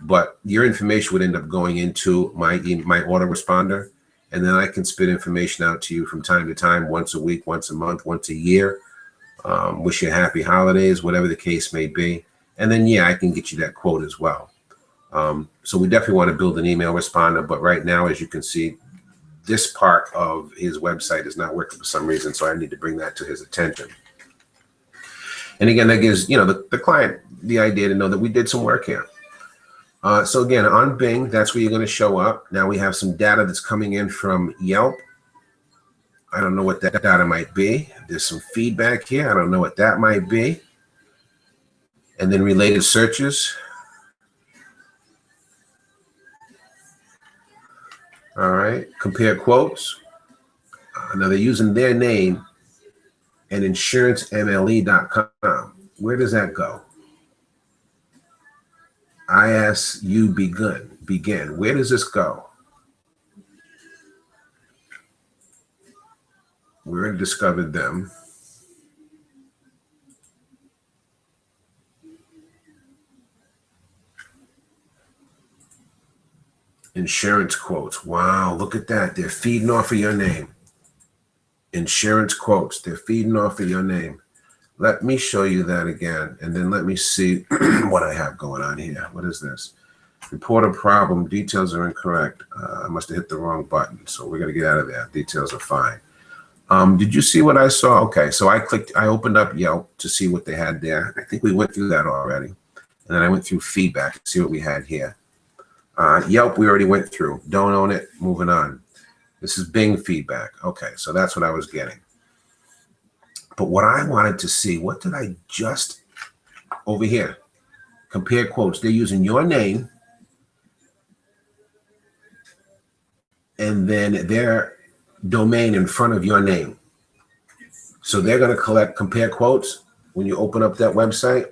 But your information would end up going into my autoresponder, and then I can spit information out to you from time to time, once a week, once a month, once a year. Wish you happy holidays, whatever the case may be. And then, yeah, I can get you that quote as well. So we definitely want to build an email responder. But right now, as you can see, this part of his website is not working for some reason. So I need to bring that to his attention. And again, that gives the client the idea to know that we did some work here. So again, on Bing, that's where you're going to show up. Now we have some data that's coming in from Yelp. I don't know what that data might be. There's some feedback here. I don't know what that might be. And then related searches. All right, compare quotes. Now they're using their name and insurancemle.com. Where does that go? ISU begin. Where does this go? We already discovered them. Insurance quotes. Wow, look at that. They're feeding off of your name. Insurance quotes. They're feeding off of your name. Let me show you that again, and then let me see what I have going on here. What is this? Report a problem. Details are incorrect. I must have hit the wrong button, so we're going to get out of there. Details are fine. Did you see what I saw? Okay, so I opened up Yelp to see what they had there. I think we went through that already. And then I went through feedback to see what we had here. Yelp, we already went through. Don't own it. Moving on. This is Bing feedback. Okay, so that's what I was getting. But what I wanted to see, what did I just over here? Compare quotes. They're using your name and then their domain in front of your name. So they're going to compare quotes when you open up that website.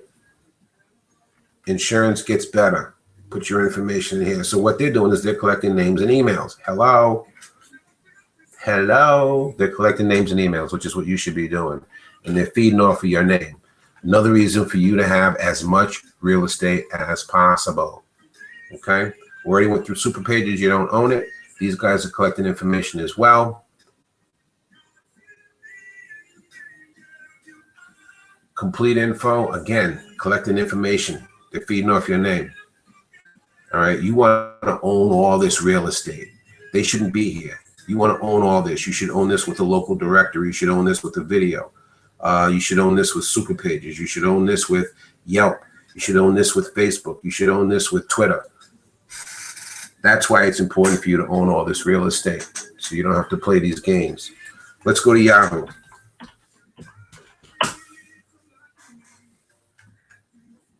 Insurance gets better. Put your information in here. So what they're doing is they're collecting names and emails. Hello. They're collecting names and emails, which is what you should be doing. And they're feeding off of your name. Another reason for you to have as much real estate as possible. Okay. We already went through super pages. You don't own it. These guys are collecting information as well. Complete info, again, collecting information. They're feeding off your name. All right, you want to own all this real estate. They shouldn't be here. You want to own all this. You should own this with a local directory. You should own this with a video. You should own this with super pages. You should own this with Yelp. You should own this with Facebook. You should own this with Twitter. That's why it's important for you to own all this real estate, so you don't have to play these games. Let's go to Yahoo.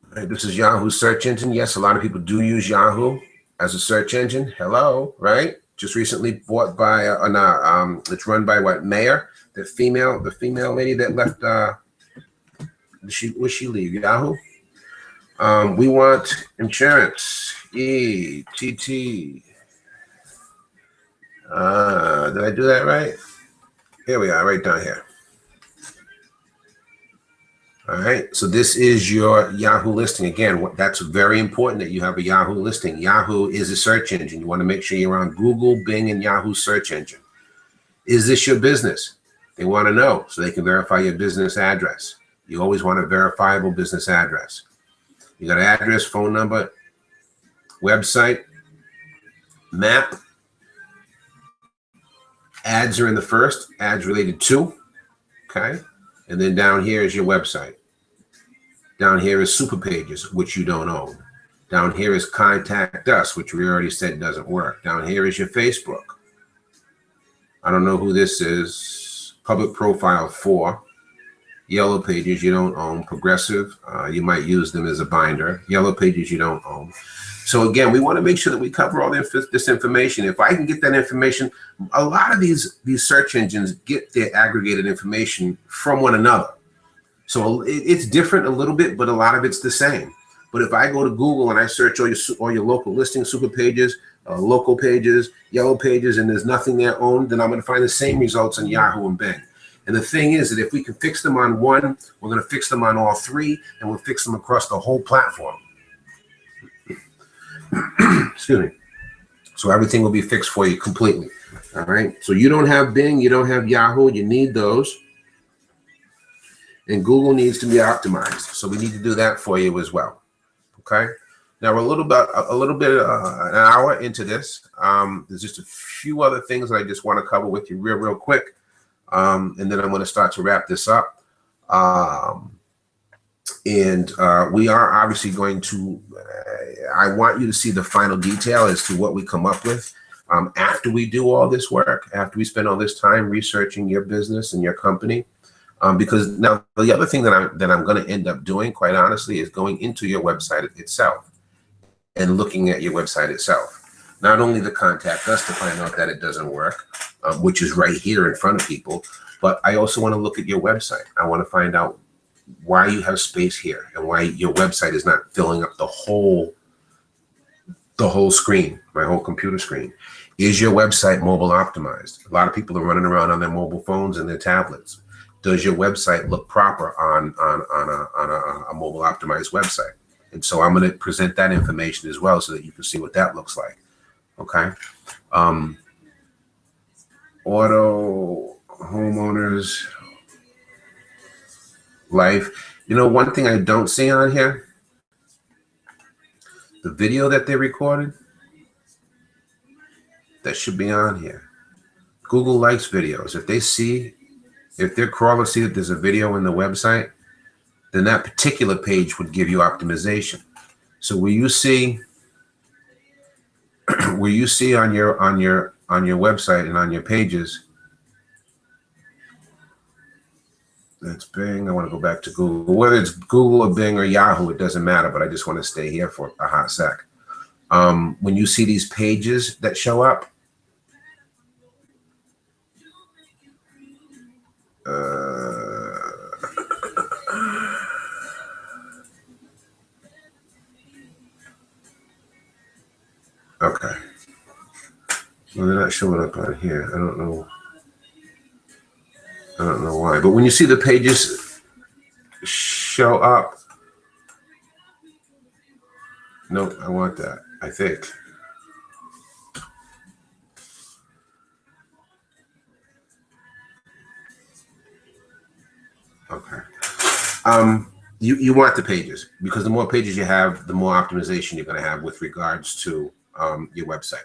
All right, this is Yahoo search engine. Yes, a lot of people do use Yahoo as a search engine. Hello, right? Just recently bought by it's run by what, Mayor, the female lady that left. Where'd she leave? Yahoo. We want insurance. ETT. Did I do that right? Here we are, right down here. All right, so this is your Yahoo listing. Again, that's very important that you have a Yahoo listing. Yahoo is a search engine. You want to make sure you're on Google, Bing, and Yahoo search engine. Is this your business? They want to know so they can verify your business address. You always want a verifiable business address. You got an address, phone number, website, map. Ads are in the first, ads related to, okay? And then down here is your website. Down here is super pages, which you don't own. Down here is contact us, which we already said doesn't work. Down here is your Facebook. I don't know who this is. Public profile 4. Yellow pages you don't own. Progressive, you might use them as a binder. Yellow pages you don't own. So again, we want to make sure that we cover all this information. If I can get that information, a lot of these search engines get their aggregated information from one another. So it's different a little bit, but a lot of it's the same. But if I go to Google and I search all your local listings, super pages, local pages, yellow pages, and there's nothing there owned, then I'm going to find the same results in Yahoo and Bing. And the thing is that if we can fix them on one, we're going to fix them on all three, and we'll fix them across the whole platform. Excuse me. So everything will be fixed for you completely. All right. So you don't have Bing, you don't have Yahoo, you need those. And Google needs to be optimized. So we need to do that for you as well. Okay. Now we're a little bit an hour into this. There's just a few other things that I just want to cover with you real quick. And then I'm going to start to wrap this up. We are obviously going to, I want you to see the final detail as to what we come up with after we do all this work, after we spend all this time researching your business and your company. Because now the other thing that I'm going to end up doing, quite honestly, is going into your website itself and looking at your website itself. Not only to contact us to find out that it doesn't work, which is right here in front of people, but I also want to look at your website. I want to find out why you have space here and why your website is not filling up the whole screen, my whole computer screen. Is your website mobile optimized? A lot of people are running around on their mobile phones and their tablets. Does your website look proper on a mobile optimized website? And so I'm going to present that information as well so that you can see what that looks like. Okay. Auto, homeowners, life. You know, one thing I don't see on here, the video that they recorded, that should be on here. Google likes videos. If their crawlers see that there's a video in the website, then that particular page would give you optimization. So where you see where you see on your website and on your pages, that's Bing. I want to go back to Google. Whether it's Google or Bing or Yahoo, it doesn't matter, but I just want to stay here for a hot sec. When you see these pages that show up, okay. Well, they're not showing up on here. I don't know why. But when you see the pages show up, nope, I want that, I think. Okay. You want the pages, because the more pages you have, the more optimization you're going to have with regards to your website.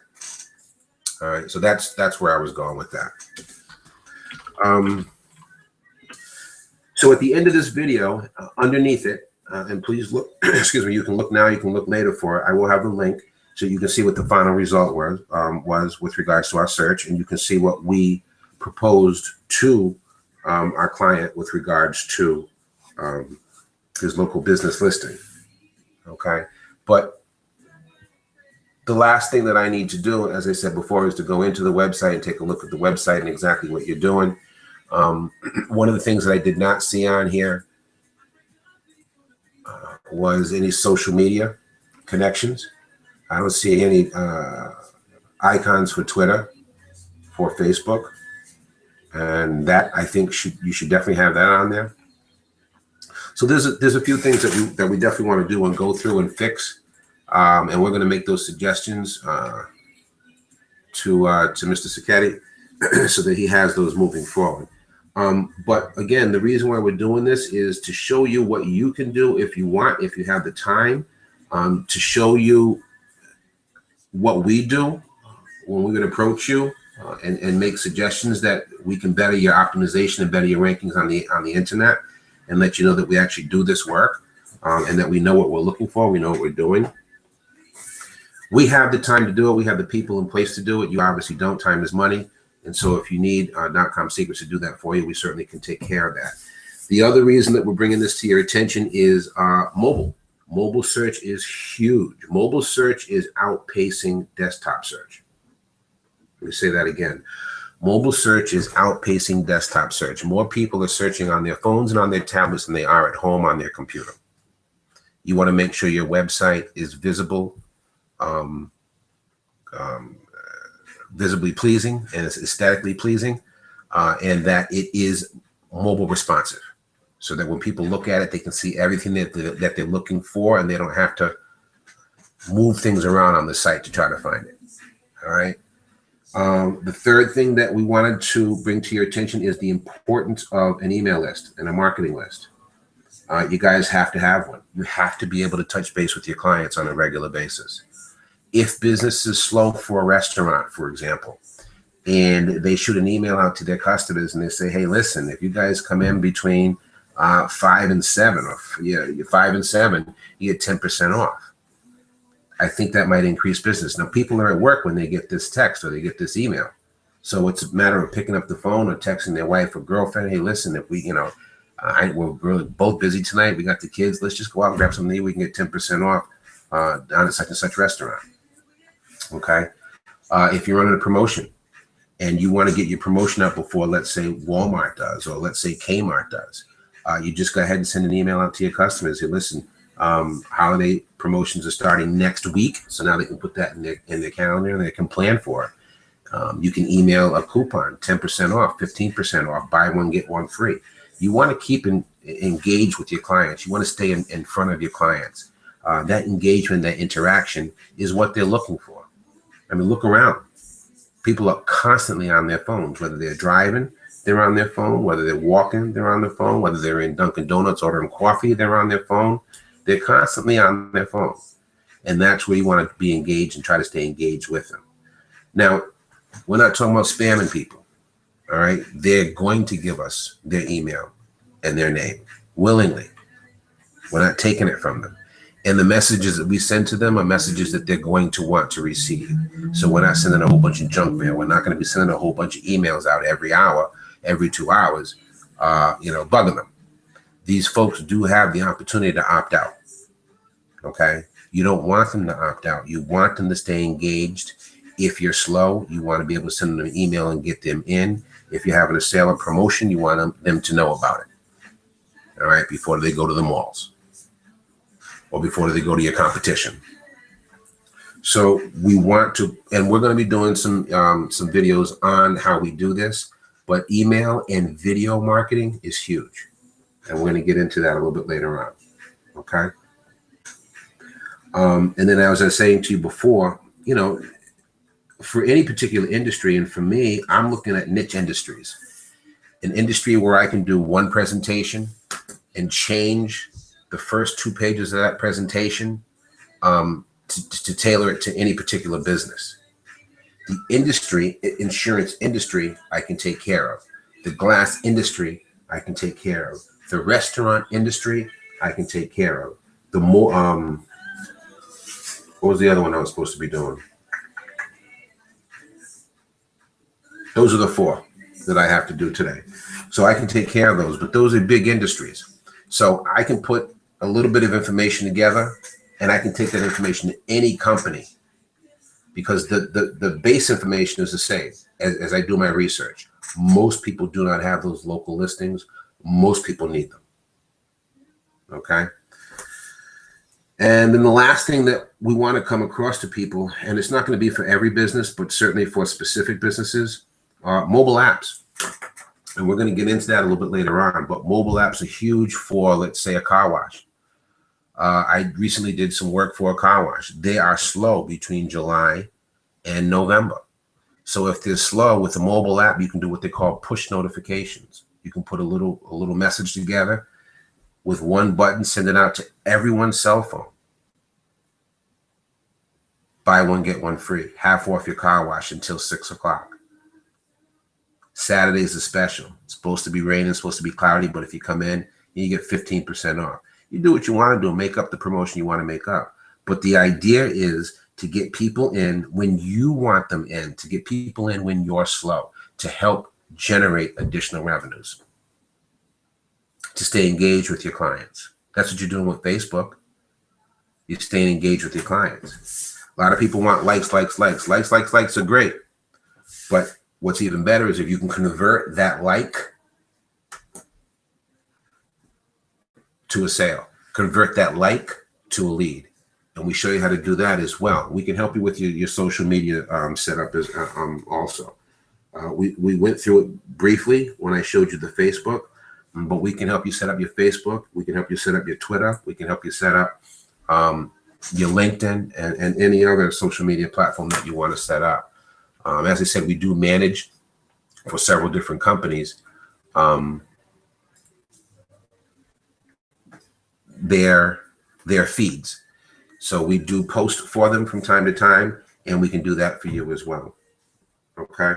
All right, so that's where I was going with that. So at the end of this video, underneath it, and please look, excuse me, you can look now, you can look later for it. I will have the link so you can see what the final result was with regards to our search, and you can see what we proposed to our client with regards to his local business listing. Okay, but the last thing that I need to do, as I said before, is to go into the website and take a look at the website and exactly what you're doing. One of the things that I did not see on here was any social media connections. I don't see any icons for Twitter, for Facebook, and that I think you should definitely have that on there. So there's a few things that we definitely want to do and go through and fix, and we're going to make those suggestions to Mr. Sacchetti so that he has those moving forward. But again, the reason why we're doing this is to show you what you can do if you want, if you have the time, to show you what we do when we would approach you and make suggestions that we can better your optimization and better your rankings on the internet, and let you know that we actually do this work, and that we know what we're looking for, we know what we're doing. We have the time to do it. We have the people in place to do it. You obviously don't. Time is money. And so if you need .com Secrets to do that for you, we certainly can take care of that. The other reason that we're bringing this to your attention is mobile. Mobile search is huge. Mobile search is outpacing desktop search. Let me say that again. Mobile search is outpacing desktop search. More people are searching on their phones and on their tablets than they are at home on their computer. You want to make sure your website is visible, visibly pleasing, and it's aesthetically pleasing, and that it is mobile responsive, so that when people look at it, they can see everything that they're looking for, and they don't have to move things around on the site to try to find it. All right. The third thing that we wanted to bring to your attention is the importance of an email list and a marketing list. You guys have to have one. You have to be able to touch base with your clients on a regular basis. If business is slow for a restaurant, for example, and they shoot an email out to their customers and they say, hey, listen, if you guys come in between 5 and 7, or 5 and 7, you get 10% off. I think that might increase business. Now, people are at work when they get this text or they get this email. So it's a matter of picking up the phone or texting their wife or girlfriend. Hey, listen, if we, we're really both busy tonight. We got the kids. Let's just go out and grab something. We can get 10% off down at such and such restaurant. Okay. If you're running a promotion and you want to get your promotion up before, let's say, Walmart does, or let's say Kmart does, you just go ahead and send an email out to your customers. Say, listen, holiday promotions are starting next week. So now they can put that in their calendar and they can plan for it. You can email a coupon, 10% off, 15% off, buy one, get one free. You want to keep engaged with your clients. You want to stay in front of your clients. That engagement, that interaction is what they're looking for. I mean, look around. People are constantly on their phones, whether they're driving, they're on their phone, whether they're walking, they're on their phone, whether they're in Dunkin' Donuts ordering coffee, they're on their phone. They're constantly on their phone. And that's where you want to be engaged and try to stay engaged with them. Now, we're not talking about spamming people. All right. They're going to give us their email and their name willingly. We're not taking it from them. And the messages that we send to them are messages that they're going to want to receive. So we're not sending a whole bunch of junk mail. We're not going to be sending a whole bunch of emails out every hour, every 2 hours, bugging them. These folks do have the opportunity to opt out. Okay. You don't want them to opt out. You want them to stay engaged. If you're slow, you want to be able to send them an email and get them in. If you're having a sale or promotion, you want them to know about it. All right. Before they go to the malls or before they go to your competition. So we want to, and we're going to be doing some videos on how we do this, but email and video marketing is huge. And we're going to get into that a little bit later on. Okay. And then as I was saying to you before, for any particular industry, and for me, I'm looking at niche industries, an industry where I can do one presentation and change the first 2 pages of that presentation to tailor it to any particular business. The industry, insurance industry, I can take care of. The glass industry, I can take care of. The restaurant industry, I can take care of. The more, what was the other one I was supposed to be doing? Those are the 4 that I have to do today. So I can take care of those, but those are big industries. So I can put a little bit of information together and I can take that information to any company because the base information is the same as I do my research. Most people do not have those local listings. Most people need them. Okay. And then the last thing that we want to come across to people, and it's not going to be for every business, but certainly for specific businesses, are mobile apps. And we're going to get into that a little bit later on, but mobile apps are huge for, let's say, a car wash. I recently did some work for a car wash. They are slow between July and November. So if they're slow with a mobile app, you can do what they call push notifications. You can put a little message together with one button, send it out to everyone's cell phone. Buy one, get one free. Half off your car wash until 6 o'clock. Saturday's a special. It's supposed to be raining, it's supposed to be cloudy, but if you come in, you get 15% off. You do what you want to do, make up the promotion you want to make up. But the idea is to get people in when you want them in, to get people in when you're slow, to help generate additional revenues, to stay engaged with your clients. That's what you're doing with Facebook. You're staying engaged with your clients. A lot of people want likes. Likes are great. But what's even better is if you can convert that like to a sale, convert that like to a lead. And we show you how to do that as well. We can help you with your social media setup as also. We went through it briefly when I showed you the Facebook, but we can help you set up your Facebook. We can help you set up your Twitter. We can help you set up your LinkedIn and any other social media platform that you want to set up. As I said, we do manage for several different companies their feeds. So we do post for them from time to time, and we can do that for you as well. Okay.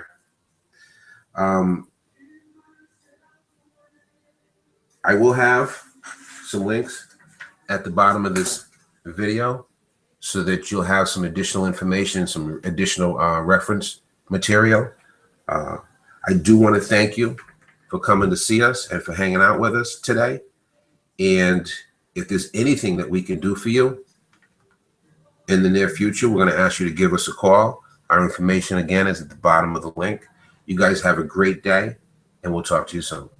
I will have some links at the bottom of this video so that you'll have some additional information, some additional reference material. I do want to thank you for coming to see us and for hanging out with us today. And if there's anything that we can do for you in the near future, we're going to ask you to give us a call. Our information, again, is at the bottom of the link. You guys have a great day, and we'll talk to you soon.